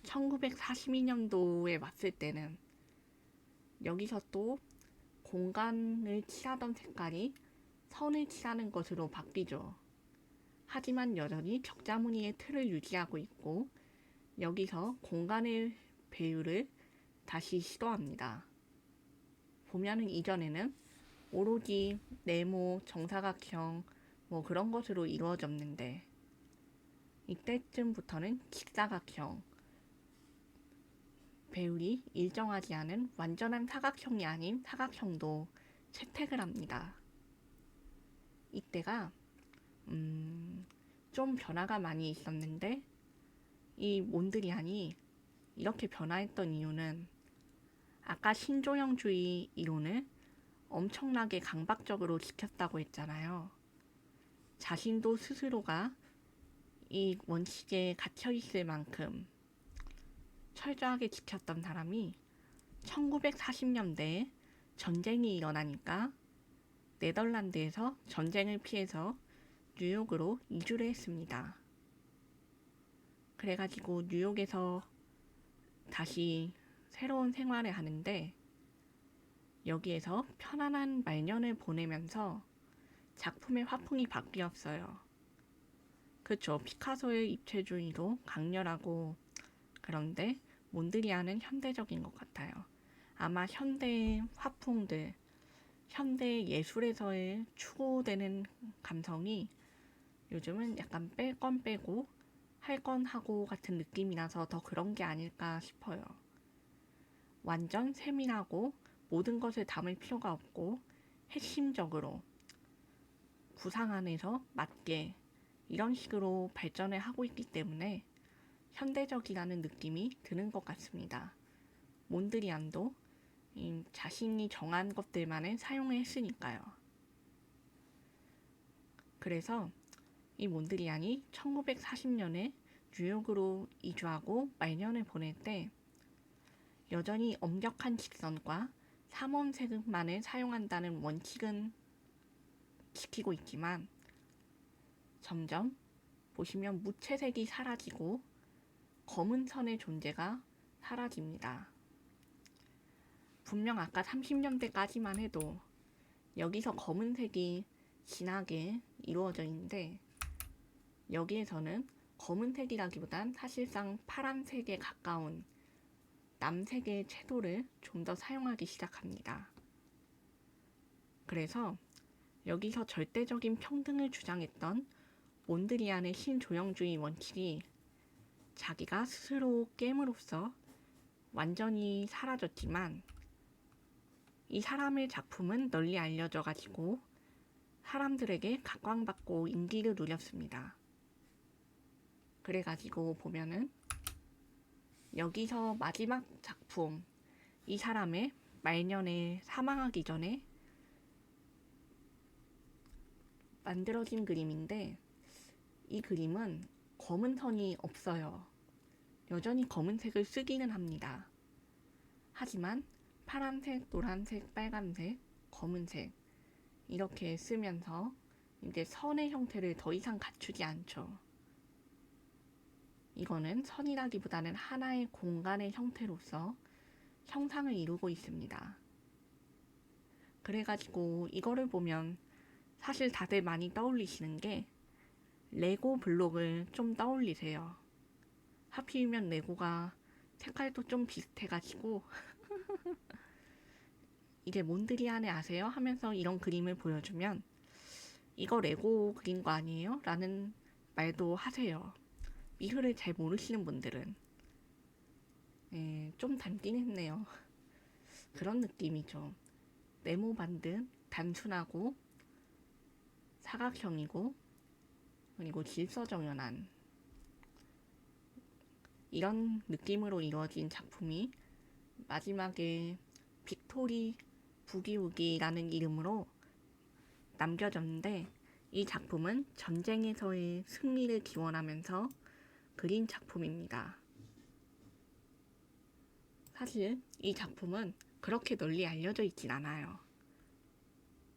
1942년도에 왔을 때는 여기서 또 공간을 칠하던 색깔이 선을 칠하는 것으로 바뀌죠. 하지만 여전히 적자무늬의 틀을 유지하고 있고 여기서 공간의 배율을 다시 시도합니다. 보면은 이전에는 오로지 네모, 정사각형 뭐 그런 것으로 이루어졌는데 이때쯤부터는 직사각형, 배율이 일정하지 않은 완전한 사각형이 아닌 사각형도 채택을 합니다. 이때가 좀 변화가 많이 있었는데 이 몬드리안이 이렇게 변화했던 이유는 아까 신조형주의 이론을 엄청나게 강박적으로 지켰다고 했잖아요. 자신도 스스로가 이 원칙에 갇혀있을 만큼 철저하게 지켰던 사람이 1940년대에 전쟁이 일어나니까 네덜란드에서 전쟁을 피해서 뉴욕으로 이주를 했습니다. 그래가지고 뉴욕에서 다시 새로운 생활을 하는데 여기에서 편안한 말년을 보내면서 작품의 화풍이 바뀌었어요. 그쵸, 피카소의 입체주의도 강렬하고 그런데 몬드리안은 현대적인 것 같아요. 아마 현대 화풍들, 현대 예술에서의 추구되는 감성이 요즘은 약간 뺄 건 빼고 할 건 하고 같은 느낌이 나서 더 그런 게 아닐까 싶어요. 완전 세밀하고 모든 것을 담을 필요가 없고 핵심적으로 구상 안에서 맞게 이런 식으로 발전을 하고 있기 때문에 현대적이라는 느낌이 드는 것 같습니다. 몬드리안도 자신이 정한 것들만을 사용을 했으니까요. 그래서 이 몬드리안이 1940년에 뉴욕으로 이주하고 말년을 보낼 때 여전히 엄격한 직선과 삼원색만을 사용한다는 원칙은 지키고 있지만 점점 보시면 무채색이 사라지고 검은 선의 존재가 사라집니다. 분명 아까 30년대까지만 해도 여기서 검은색이 진하게 이루어져 있는데 여기에서는 검은색이라기보단 사실상 파란색에 가까운 남색의 채도를 좀 더 사용하기 시작합니다. 그래서 여기서 절대적인 평등을 주장했던 몬드리안의 신조형주의 원칙이 자기가 스스로 게임으로써 완전히 사라졌지만 이 사람의 작품은 널리 알려져 가지고 사람들에게 각광받고 인기를 누렸습니다. 그래가지고 보면은 여기서 마지막 작품, 이 사람의 말년에 사망하기 전에 만들어진 그림인데 이 그림은 검은 선이 없어요. 여전히 검은색을 쓰기는 합니다. 하지만 파란색, 노란색, 빨간색, 검은색 이렇게 쓰면서 이제 선의 형태를 더 이상 갖추지 않죠. 이거는 선이라기보다는 하나의 공간의 형태로서 형상을 이루고 있습니다. 그래가지고 이거를 보면 사실 다들 많이 떠올리시는 게 레고 블록을 좀 떠올리세요. 하필이면 레고가 색깔도 좀 비슷해가지고 이게 몬드리안에 아세요? 하면서 이런 그림을 보여주면 이거 레고 그린 거 아니에요? 라는 말도 하세요. 미술을 잘 모르시는 분들은 좀 닮긴 했네요. 그런 느낌이죠. 네모 반듯 단순하고 사각형이고 그리고 질서정연한 이런 느낌으로 이루어진 작품이 마지막에 빅토리 부기우기라는 이름으로 남겨졌는데 이 작품은 전쟁에서의 승리를 기원하면서 그린 작품입니다. 사실 이 작품은 그렇게 널리 알려져 있진 않아요.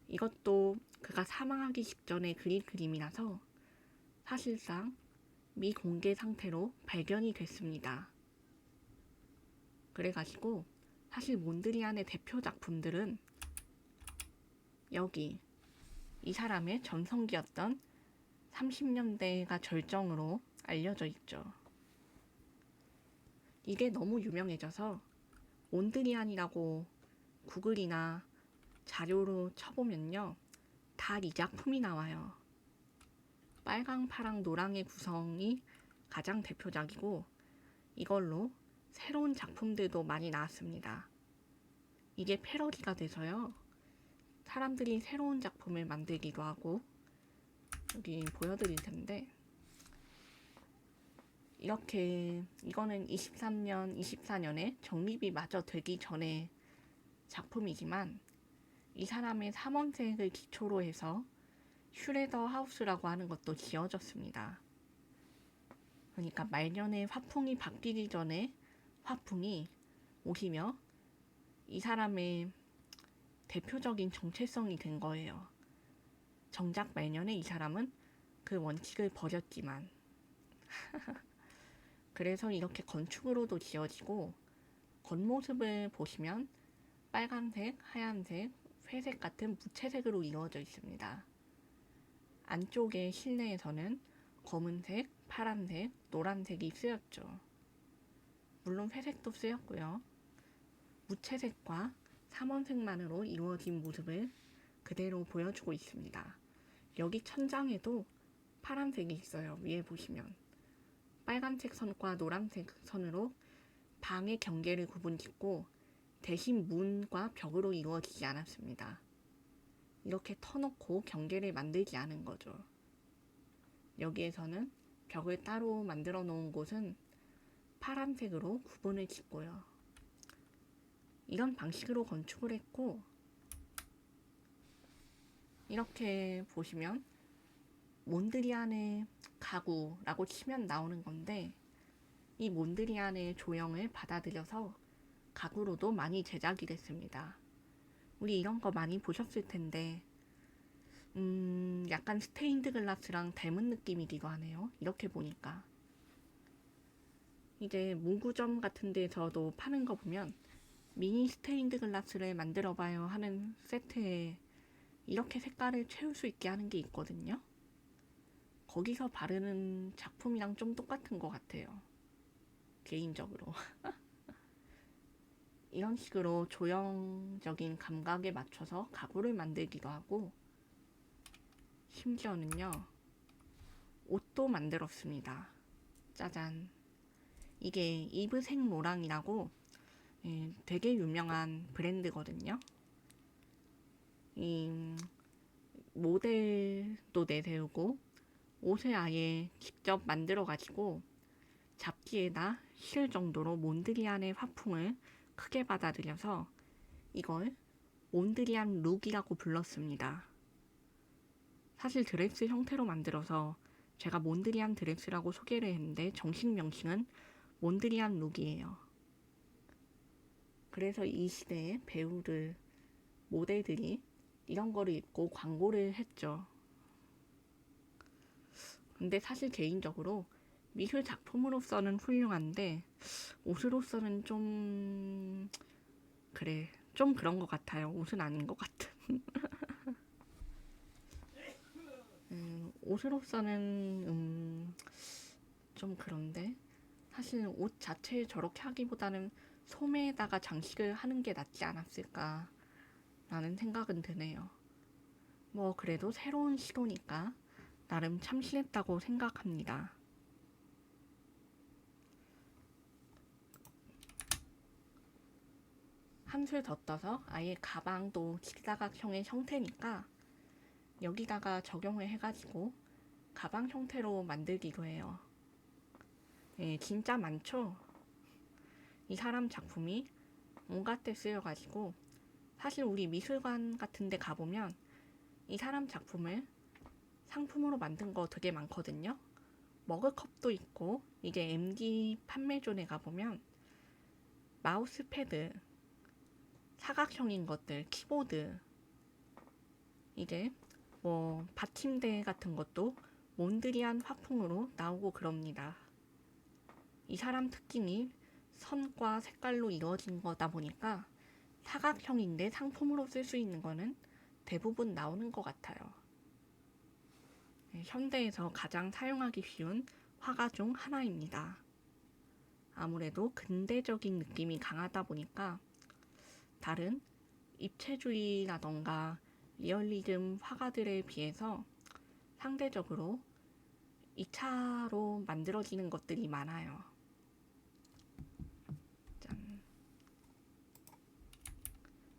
이것도 그가 사망하기 직전에 그린 그림이라서 사실상 미공개 상태로 발견이 됐습니다. 그래가지고 사실 몬드리안의 대표 작품들은 여기 이 사람의 전성기였던 30년대가 절정으로 알려져 있죠. 이게 너무 유명해져서 몬드리안이라고 구글이나 자료로 쳐보면요. 다 이 작품이 나와요. 빨강, 파랑, 노랑의 구성이 가장 대표작이고 이걸로 새로운 작품들도 많이 나왔습니다. 이게 패러디가 돼서요. 사람들이 새로운 작품을 만들기도 하고 여기 보여드릴 텐데 이렇게 이거는 23년, 24년에 정립이 마저 되기 전에 작품이지만 이 사람의 삼원색을 기초로 해서 슈레더 하우스라고 하는 것도 지어졌습니다. 그러니까 말년에 화풍이 바뀌기 전에 화풍이 오히려 이 사람의 대표적인 정체성이 된 거예요. 정작 말년에 이 사람은 그 원칙을 버렸지만 그래서 이렇게 건축으로도 지어지고 겉모습을 보시면 빨간색, 하얀색, 회색 같은 무채색으로 이루어져 있습니다. 안쪽의 실내에서는 검은색, 파란색, 노란색이 쓰였죠. 물론 회색도 쓰였고요. 무채색과 삼원색만으로 이루어진 모습을 그대로 보여주고 있습니다. 여기 천장에도 파란색이 있어요. 위에 보시면 빨간색 선과 노란색 선으로 방의 경계를 구분짓고 대신 문과 벽으로 이루어지지 않았습니다. 이렇게 터놓고 경계를 만들지 않은 거죠. 여기에서는 벽을 따로 만들어 놓은 곳은 파란색으로 구분을 짓고요. 이런 방식으로 건축을 했고 이렇게 보시면 몬드리안의 가구라고 치면 나오는 건데, 이 몬드리안의 조형을 받아들여서 가구로도 많이 제작이 됐습니다. 우리 이런 거 많이 보셨을 텐데, 약간 스테인드 글라스랑 닮은 느낌이기도 하네요. 이렇게 보니까. 이제 문구점 같은 데서도 파는 거 보면 미니 스테인드 글라스를 만들어봐요 하는 세트에 이렇게 색깔을 채울 수 있게 하는 게 있거든요. 거기서 바르는 작품이랑 좀 똑같은 것 같아요. 개인적으로. 이런 식으로 조형적인 감각에 맞춰서 가구를 만들기도 하고, 심지어는요, 옷도 만들었습니다. 짜잔. 이게 이브 생 로랑이라고 되게 유명한 브랜드거든요. 이 모델도 내세우고 옷을 아예 직접 만들어가지고 잡지에다 실 정도로 몬드리안의 화풍을 크게 받아들여서 이걸 몬드리안 룩이라고 불렀습니다. 사실 드레스 형태로 만들어서 제가 몬드리안 드레스라고 소개를 했는데 정식 명칭은 몬드리안 룩이에요. 그래서 이 시대의 배우들, 모델들이 이런 거를 입고 광고를 했죠. 근데 사실 개인적으로 미술 작품으로서는 훌륭한데 옷으로서는 좀 그래, 좀 그런 것 같아요. 옷은 아닌 것 같은. 옷으로서는 좀 그런데 사실 옷 자체에 저렇게 하기보다는 소매에다가 장식을 하는 게 낫지 않았을까 라는 생각은 드네요. 뭐 그래도 새로운 시도니까 나름 참신했다고 생각합니다. 한술 더 떠서 아예 가방도 직사각형의 형태니까 여기다가 적용을 해가지고 가방 형태로 만들기도 해요. 예, 진짜 많죠? 이 사람 작품이 온갖 데 쓰여가지고 사실 우리 미술관 같은 데 가보면 이 사람 작품을 상품으로 만든 거 되게 많거든요. 머그컵도 있고 이제 MD 판매존에 가보면 마우스패드, 사각형인 것들, 키보드, 이제 뭐 받침대 같은 것도 몬드리안 화풍으로 나오고 그럽니다. 이 사람 특징이 선과 색깔로 이루어진 거다 보니까 사각형인데 상품으로 쓸 수 있는 거는 대부분 나오는 것 같아요. 현대에서 가장 사용하기 쉬운 화가 중 하나입니다. 아무래도 근대적인 느낌이 강하다 보니까 다른 입체주의라던가 리얼리즘 화가들에 비해서 상대적으로 2차로 만들어지는 것들이 많아요. 짠.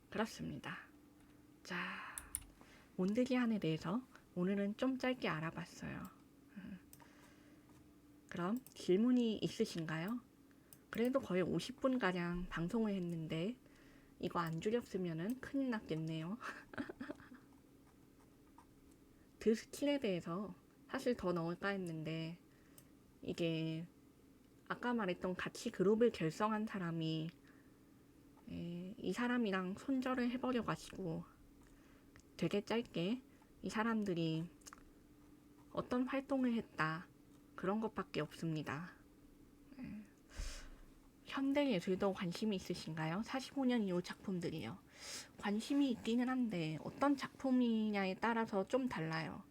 그렇습니다. 자, 몬드리안에 대해서 오늘은 좀 짧게 알아봤어요. 그럼 질문이 있으신가요? 그래도 거의 50분가량 방송을 했는데 이거 안 줄였으면 큰일 났겠네요. 드스킬에 대해서 사실 더 넣을까 했는데 이게 아까 말했던 같이 그룹을 결성한 사람이 이 사람이랑 손절을 해버려가지고 되게 짧게 이 사람들이 어떤 활동을 했다 그런 것밖에 없습니다. 현대예술도 관심이 있으신가요? 45년 이후 작품들이요. 관심이 있기는 한데 어떤 작품이냐에 따라서 좀 달라요.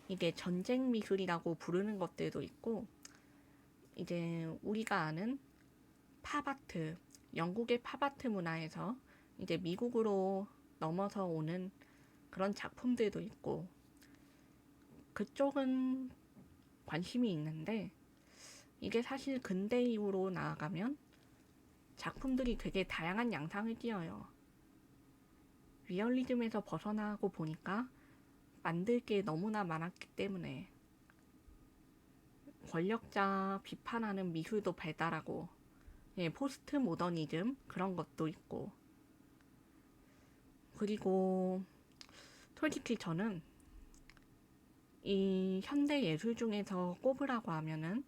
이게 전쟁 미술이라고 부르는 것들도 있고 이제 우리가 아는 팝아트, 영국의 팝아트 문화에서 이제 미국으로 넘어서 오는 그런 작품들도 있고 그쪽은 관심이 있는데 이게 사실 근대 이후로 나아가면 작품들이 되게 다양한 양상을 띠어요. 리얼리즘에서 벗어나고 보니까 만들 게 너무나 많았기 때문에 권력자 비판하는 미술도 발달하고 포스트 모더니즘 그런 것도 있고 그리고 솔직히 저는 이 현대 예술 중에서 꼽으라고 하면은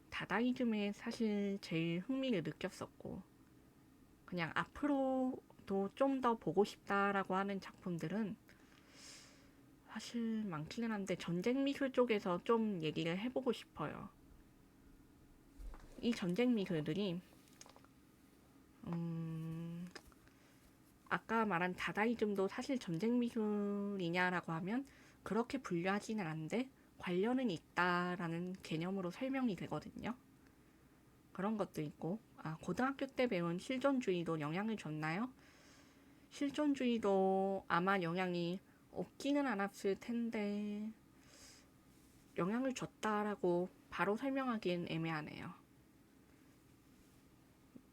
다다이즘에 사실 제일 흥미를 느꼈었고, 그냥 앞으로도 좀 더 보고 싶다라고 하는 작품들은 사실 많기는 한데 전쟁 미술 쪽에서 좀 얘기를 해보고 싶어요. 이 전쟁 미술들이 아까 말한 다다이즘도 사실 전쟁 미술이냐라고 하면 그렇게 분류하지는 않는데 관련은 있다라는 개념으로 설명이 되거든요. 그런 것도 있고, 고등학교 때 배운 실존주의도 영향을 줬나요? 실존주의도 아마 영향이 없기는 않았을 텐데 영향을 줬다라고 바로 설명하기엔 애매하네요.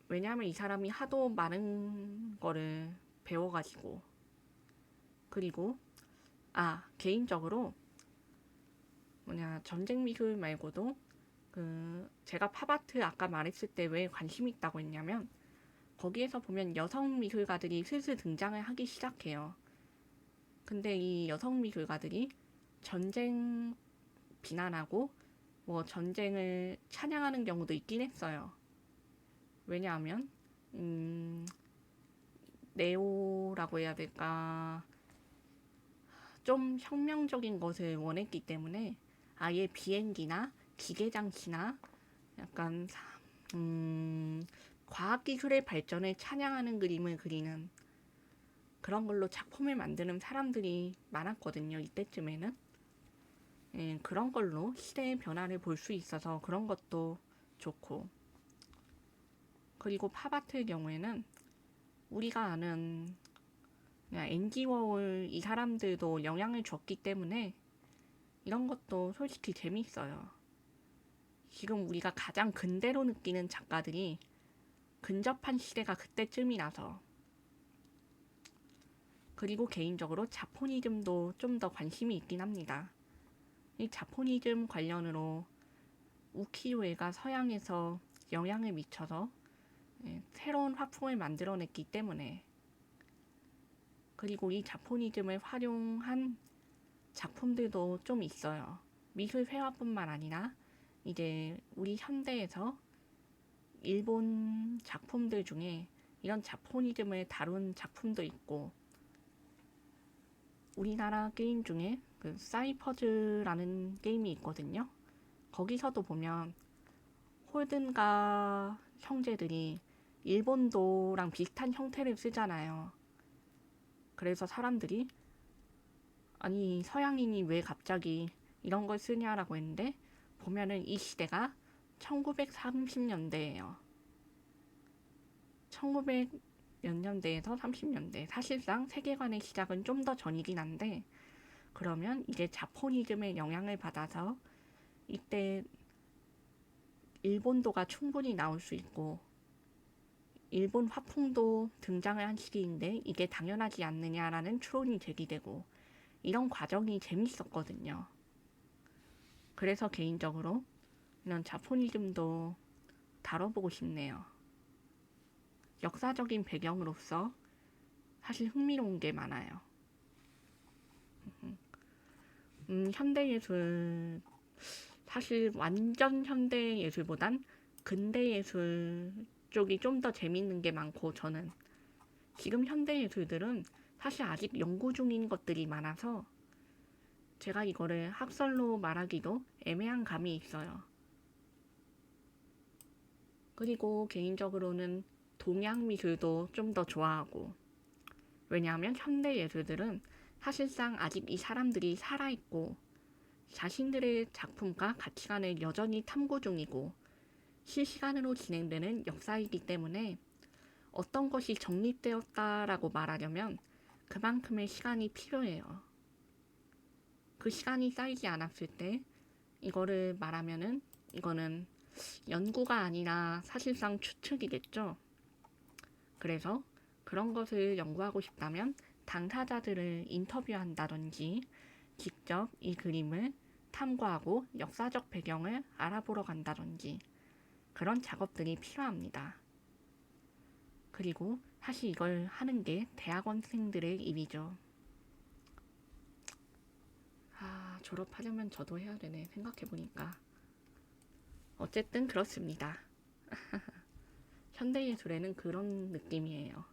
왜냐하면 이 사람이 하도 많은 거를 배워가지고. 그리고 개인적으로 전쟁 미술 말고도 제가 팝아트 아까 말했을 때 왜 관심 있다고 했냐면 거기에서 보면 여성 미술가들이 슬슬 등장을 하기 시작해요. 근데 이 여성 미술가들이 전쟁 비난하고 뭐 전쟁을 찬양하는 경우도 있긴 했어요. 왜냐하면 네오라고 해야 될까, 좀 혁명적인 것을 원했기 때문에 아예 비행기나 기계장치나 약간 과학기술의 발전을 찬양하는 그림을 그리는 그런 걸로 작품을 만드는 사람들이 많았거든요. 이때쯤에는. 예, 그런 걸로 시대의 변화를 볼 수 있어서 그런 것도 좋고. 그리고 팝아트의 경우에는 우리가 아는 앤디 워홀 이 사람들도 영향을 줬기 때문에 이런 것도 솔직히 재밌어요. 지금 우리가 가장 근대로 느끼는 작가들이 근접한 시대가 그때쯤이라서. 그리고 개인적으로 자포니즘도 좀 더 관심이 있긴 합니다. 이 자포니즘 관련으로 우키요에가 서양에서 영향을 미쳐서 새로운 화풍을 만들어냈기 때문에. 그리고 이 자포니즘을 활용한 작품들도 좀 있어요. 미술 회화뿐만 아니라 이제 우리 현대에서 일본 작품들 중에 이런 자포니즘을 다룬 작품도 있고, 우리나라 게임 중에 사이퍼즈라는 게임이 있거든요. 거기서도 보면 홀든가 형제들이 일본도랑 비슷한 형태를 쓰잖아요. 그래서 사람들이 아니 서양인이 왜 갑자기 이런 걸 쓰냐라고 했는데 보면은 이 시대가 1930년대예요. 1900 몇 년대에서 30년대. 사실상 세계관의 시작은 좀 더 전이긴 한데 그러면 이제 자포니즘의 영향을 받아서 이때 일본도가 충분히 나올 수 있고 일본 화풍도 등장을 한 시기인데 이게 당연하지 않느냐라는 추론이 제기되고 이런 과정이 재밌었거든요. 그래서 개인적으로 이런 자포니즘도 다뤄보고 싶네요. 역사적인 배경으로서 사실 흥미로운 게 많아요. 현대예술, 사실 완전 현대예술보단 근대예술 쪽이 좀 더 재밌는 게 많고, 저는 지금 현대예술들은 사실 아직 연구 중인 것들이 많아서 제가 이거를 학설로 말하기도 애매한 감이 있어요. 그리고 개인적으로는 동양 미술도 좀 더 좋아하고, 왜냐하면 현대 예술들은 사실상 아직 이 사람들이 살아있고 자신들의 작품과 가치관을 여전히 탐구 중이고 실시간으로 진행되는 역사이기 때문에 어떤 것이 정립되었다라고 말하려면 그만큼의 시간이 필요해요. 그 시간이 쌓이지 않았을 때 이거를 말하면은 이거는 연구가 아니라 사실상 추측이겠죠. 그래서 그런 것을 연구하고 싶다면 당사자들을 인터뷰한다든지 직접 이 그림을 탐구하고 역사적 배경을 알아보러 간다든지 그런 작업들이 필요합니다. 그리고 사실 이걸 하는 게 대학원생들의 일이죠. 졸업하려면 저도 해야 되네. 생각해보니까. 어쨌든 그렇습니다. 현대예술에는 그런 느낌이에요.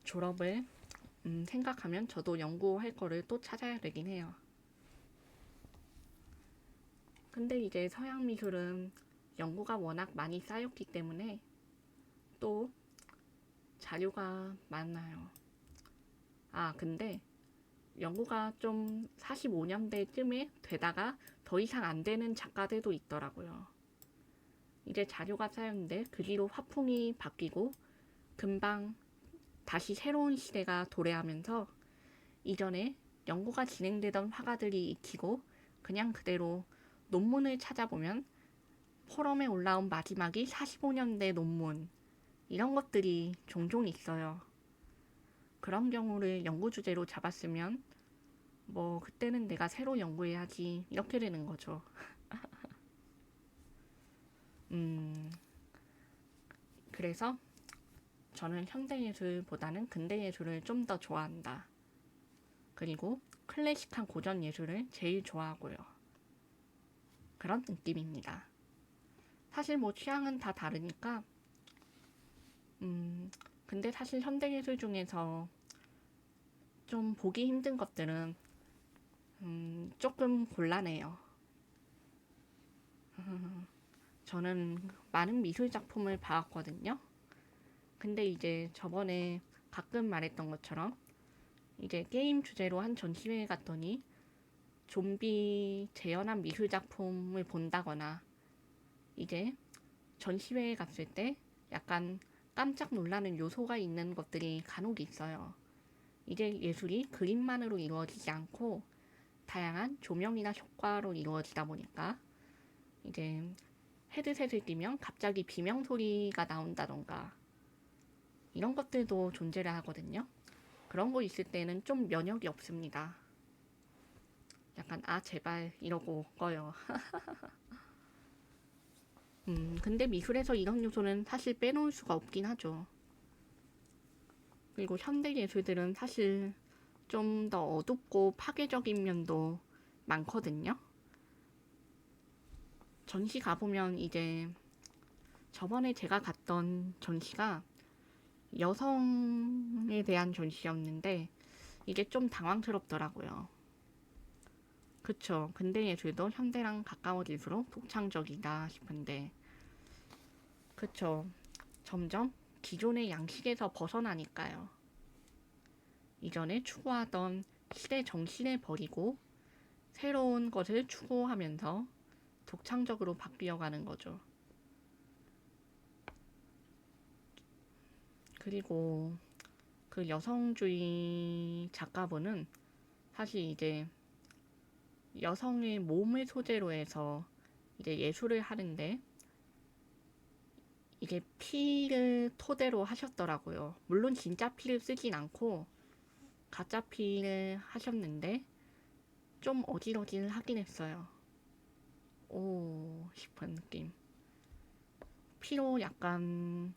졸업을 생각하면 저도 연구할 거를 또 찾아야 되긴 해요. 근데 이제 서양 미술은 연구가 워낙 많이 쌓였기 때문에 또 자료가 많아요. 아, 근데 연구가 좀 45년대쯤에 되다가 더 이상 안 되는 작가들도 있더라고요. 이제 자료가 쌓였는데 그 뒤로 화풍이 바뀌고 금방 다시 새로운 시대가 도래하면서 이전에 연구가 진행되던 화가들이 익히고 그냥 그대로 논문을 찾아보면 포럼에 올라온 마지막이 45년대 논문 이런 것들이 종종 있어요. 그런 경우를 연구 주제로 잡았으면 뭐 그때는 내가 새로 연구해야지 이렇게 되는 거죠. 그래서 저는 현대예술보다는 근대예술을 좀 더 좋아한다. 그리고 클래식한 고전 예술을 제일 좋아하고요. 그런 느낌입니다. 사실 뭐 취향은 다 다르니까 근데 사실 현대예술 중에서 좀 보기 힘든 것들은 조금 곤란해요. 저는 많은 미술 작품을 봐왔거든요. 근데 이제 저번에 가끔 말했던 것처럼 이제 게임 주제로 한 전시회에 갔더니 좀비 재현한 미술 작품을 본다거나 이제 전시회에 갔을 때 약간 깜짝 놀라는 요소가 있는 것들이 간혹 있어요. 이제 예술이 그림만으로 이루어지지 않고 다양한 조명이나 효과로 이루어지다 보니까 이제 헤드셋을 끼면 갑자기 비명 소리가 나온다던가 이런 것들도 존재를 하거든요. 그런 거 있을 때는 좀 면역이 없습니다. 약간 아 제발 이러고 꺼요. 근데 미술에서 이런 요소는 사실 빼놓을 수가 없긴 하죠. 그리고 현대 예술들은 사실 좀 더 어둡고 파괴적인 면도 많거든요. 전시 가보면 이제 저번에 제가 갔던 전시가 여성에 대한 전시였는데 이게 좀 당황스럽더라고요. 그쵸. 근대 예술도 현대랑 가까워질수록 독창적이다 싶은데 그쵸. 점점 기존의 양식에서 벗어나니까요. 이전에 추구하던 시대 정신을 버리고 새로운 것을 추구하면서 독창적으로 바뀌어가는 거죠. 그리고 그 여성주의 작가분은 사실 이제 여성의 몸을 소재로 해서 이제 예술을 하는데 이게 피를 토대로 하셨더라고요. 물론 진짜 피를 쓰진 않고 가짜 피를 하셨는데 좀 어질어질하긴 했어요. 오 싶은 느낌. 피로 약간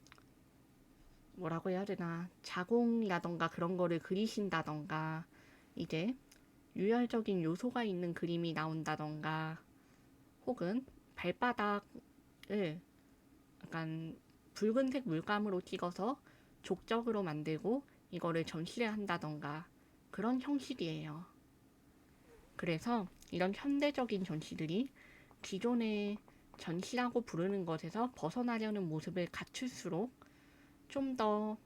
뭐라고 해야 되나 자궁이라던가 그런 거를 그리신다던가 이제 유혈적인 요소가 있는 그림이 나온다던가 혹은 발바닥을 약간 붉은색 물감으로 찍어서 족적으로 만들고 이거를 전시를 한다던가 그런 형식이에요. 그래서 이런 현대적인 전시들이 기존의 전시라고 부르는 것에서 벗어나려는 모습을 갖출수록 좀 더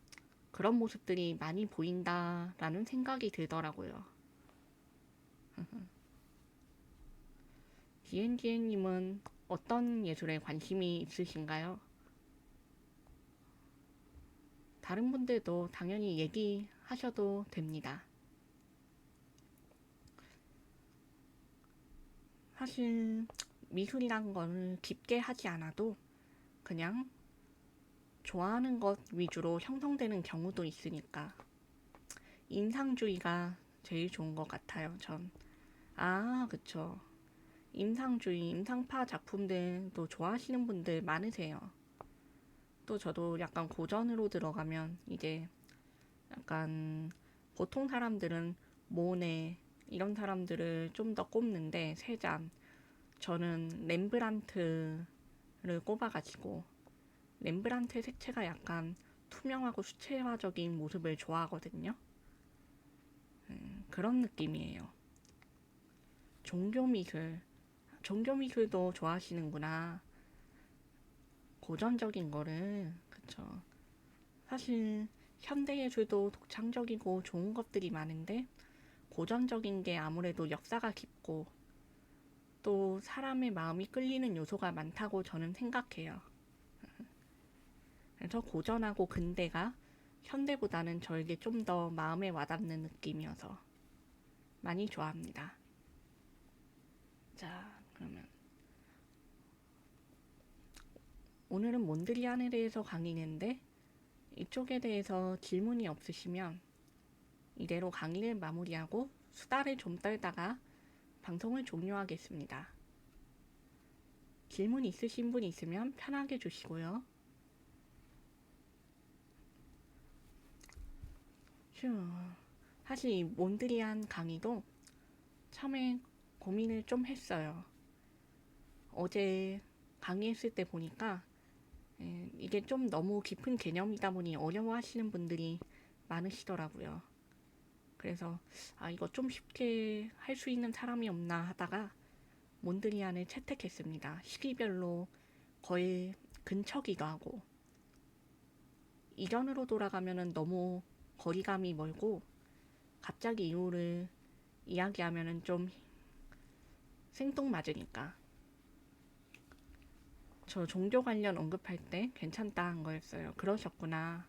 그런 모습들이 많이 보인다라는 생각이 들더라고요. DNG님은 어떤 예술에 관심이 있으신가요? 다른 분들도 당연히 얘기하셔도 됩니다. 사실 미술이란 건 깊게 하지 않아도 그냥 좋아하는 것 위주로 형성되는 경우도 있으니까 인상주의가 제일 좋은 것 같아요, 전. 아, 그쵸. 인상주의, 인상파 작품들도 좋아하시는 분들 많으세요. 또 저도 약간 고전으로 들어가면 이제 약간 보통 사람들은 모네 이런 사람들을 좀 더 꼽는데 세잔 저는 렘브란트를 꼽아가지고 렘브란트의 색채가 약간 투명하고 수채화적인 모습을 좋아하거든요. 그런 느낌이에요. 종교미술, 종교미술도 좋아하시는구나. 고전적인 거를, 그쵸. 사실 현대예술도 독창적이고 좋은 것들이 많은데 고전적인 게 아무래도 역사가 깊고 또 사람의 마음이 끌리는 요소가 많다고 저는 생각해요. 그래서 고전하고 근대가 현대보다는 저에게 좀 더 마음에 와닿는 느낌이어서 많이 좋아합니다. 자, 그러면 오늘은 몬드리안에 대해서 강의했는데 이쪽에 대해서 질문이 없으시면 이대로 강의를 마무리하고 수다를 좀 떨다가 방송을 종료하겠습니다. 질문 있으신 분 있으면 편하게 주시고요. 사실 이 몬드리안 강의도 처음에 고민을 좀 했어요. 어제 강의했을 때 보니까 이게 좀 너무 깊은 개념이다 보니 어려워하시는 분들이 많으시더라고요. 그래서 이거 좀 쉽게 할 수 있는 사람이 없나 하다가 몬드리안을 채택했습니다. 시기별로 거의 근처기도 하고 이전으로 돌아가면은 너무 거리감이 멀고 갑자기 이유를 이야기하면은 좀 생뚱맞으니까 저 종교 관련 언급할 때 괜찮다 한 거였어요. 그러셨구나.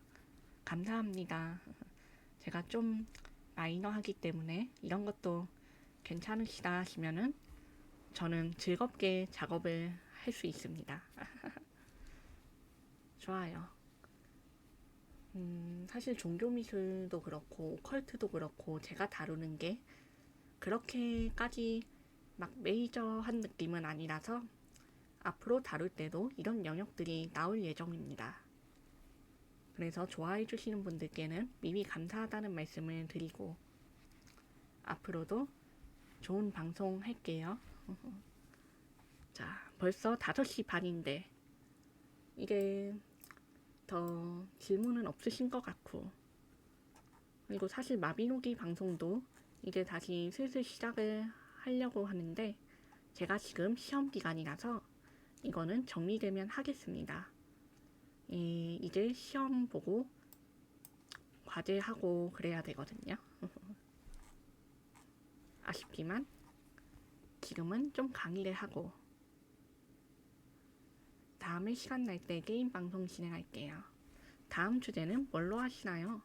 감사합니다. 제가 좀 마이너하기 때문에 이런 것도 괜찮으시다 하시면은 저는 즐겁게 작업을 할 수 있습니다. 좋아요. 사실 종교미술도 그렇고 오컬트도 그렇고 제가 다루는 게 그렇게까지 막 메이저한 느낌은 아니라서 앞으로 다룰 때도 이런 영역들이 나올 예정입니다. 그래서 좋아해 주시는 분들께는 미리 감사하다는 말씀을 드리고 앞으로도 좋은 방송 할게요. 자, 벌써 5시 반인데 이게 더 질문은 없으신 것 같고 그리고 사실 마비노기 방송도 이제 다시 슬슬 시작을 하려고 하는데 제가 지금 시험 기간이라서 이거는 정리되면 하겠습니다. 이제 시험 보고 과제하고 그래야 되거든요. 아쉽지만 지금은 좀 강의를 하고 다음에 시간 날 때 게임 방송 진행할게요. 다음 주제는 뭘로 하시나요?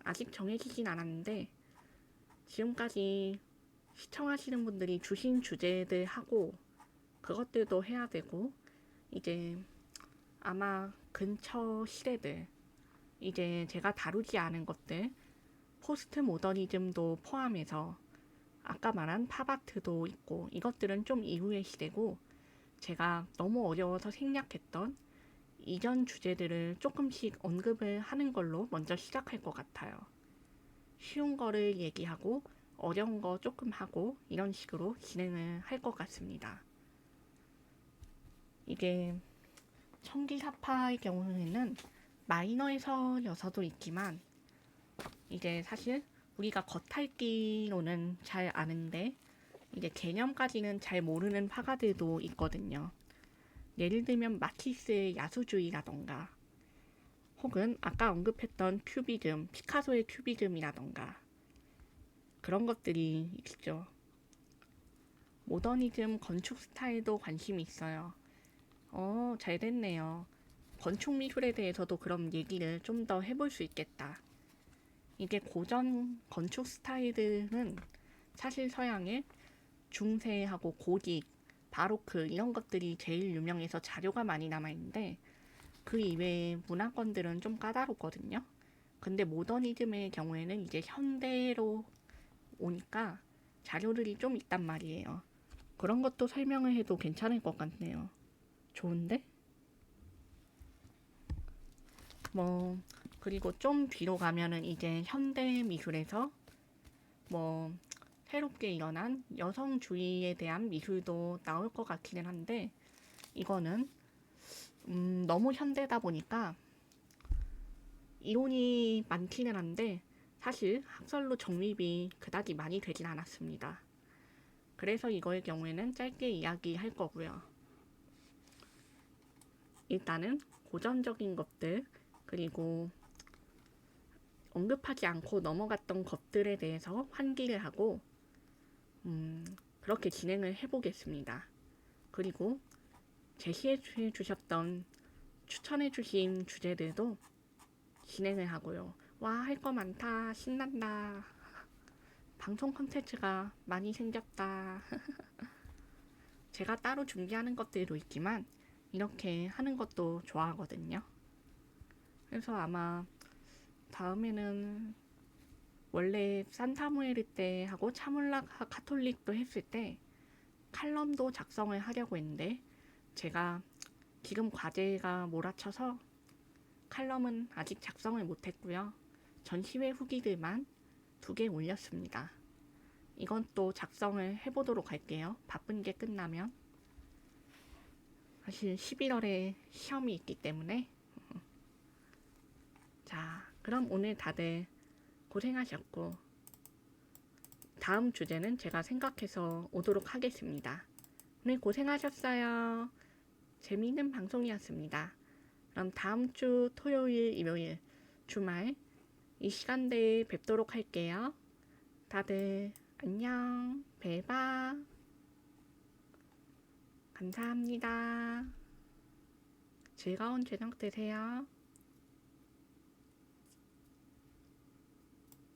아직 정해지진 않았는데 지금까지 시청하시는 분들이 주신 주제들 하고 그것들도 해야 되고 이제 아마 근처 시대들 이제 제가 다루지 않은 것들 포스트 모더니즘도 포함해서 아까 말한 팝아트도 있고 이것들은 좀 이후의 시대고 제가 너무 어려워서 생략했던 이전 주제들을 조금씩 언급을 하는 걸로 먼저 시작할 것 같아요. 쉬운 거를 얘기하고 어려운 거 조금 하고 이런 식으로 진행을 할 것 같습니다. 이게 청기사파의 경우에는 마이너에서여서도 있지만 이제 사실 우리가 겉핥기로는 잘 아는데 이제 개념까지는 잘 모르는 화가들도 있거든요. 예를 들면 마티스의 야수주의라던가 혹은 아까 언급했던 큐비즘, 피카소의 큐비즘이라던가 그런 것들이 있죠. 모더니즘 건축 스타일도 관심이 있어요. 잘 됐네요. 건축 미술에 대해서도 그럼 얘기를 좀 더 해볼 수 있겠다. 이게 고전 건축 스타일들은 사실 서양의 중세하고 고딕, 바로크 이런 것들이 제일 유명해서 자료가 많이 남아있는데 그 이외의 문화권들은 좀 까다롭거든요. 근데 모더니즘의 경우에는 이제 현대로 오니까 자료들이 좀 있단 말이에요. 그런 것도 설명을 해도 괜찮을 것 같네요. 좋은데? 그리고 좀 뒤로 가면은 이제 현대 미술에서 뭐 새롭게 일어난 여성주의에 대한 미술도 나올 것 같기는 한데 이거는 너무 현대다 보니까 이론이 많기는 한데 사실 학설로 정립이 그닥이 많이 되진 않았습니다. 그래서 이거의 경우에는 짧게 이야기할 거고요. 일단은 고전적인 것들 그리고 언급하지 않고 넘어갔던 것들에 대해서 환기를 하고 그렇게 진행을 해보겠습니다. 그리고 제시해 주셨던 추천해 주신 주제들도 진행을 하고요. 와, 할 거 많다. 신난다. 방송 컨텐츠가 많이 생겼다. 제가 따로 준비하는 것들도 있지만 이렇게 하는 것도 좋아하거든요. 그래서 아마 다음에는 원래 산타무에르 때 하고 차물락 카톨릭도 했을 때 칼럼도 작성을 하려고 했는데 제가 지금 과제가 몰아쳐서 칼럼은 아직 작성을 못했고요. 전시회 후기들만 2개 올렸습니다. 이건 또 작성을 해보도록 할게요. 바쁜 게 끝나면. 사실 11월에 시험이 있기 때문에. 자, 그럼 오늘 다들 고생하셨고 다음 주제는 제가 생각해서 오도록 하겠습니다. 오늘 고생하셨어요. 재미있는 방송이었습니다. 그럼 다음 주 토요일, 일요일, 주말 이 시간대에 뵙도록 할게요. 다들 안녕, 뵈봐. 감사합니다. 즐거운 저녁 되세요.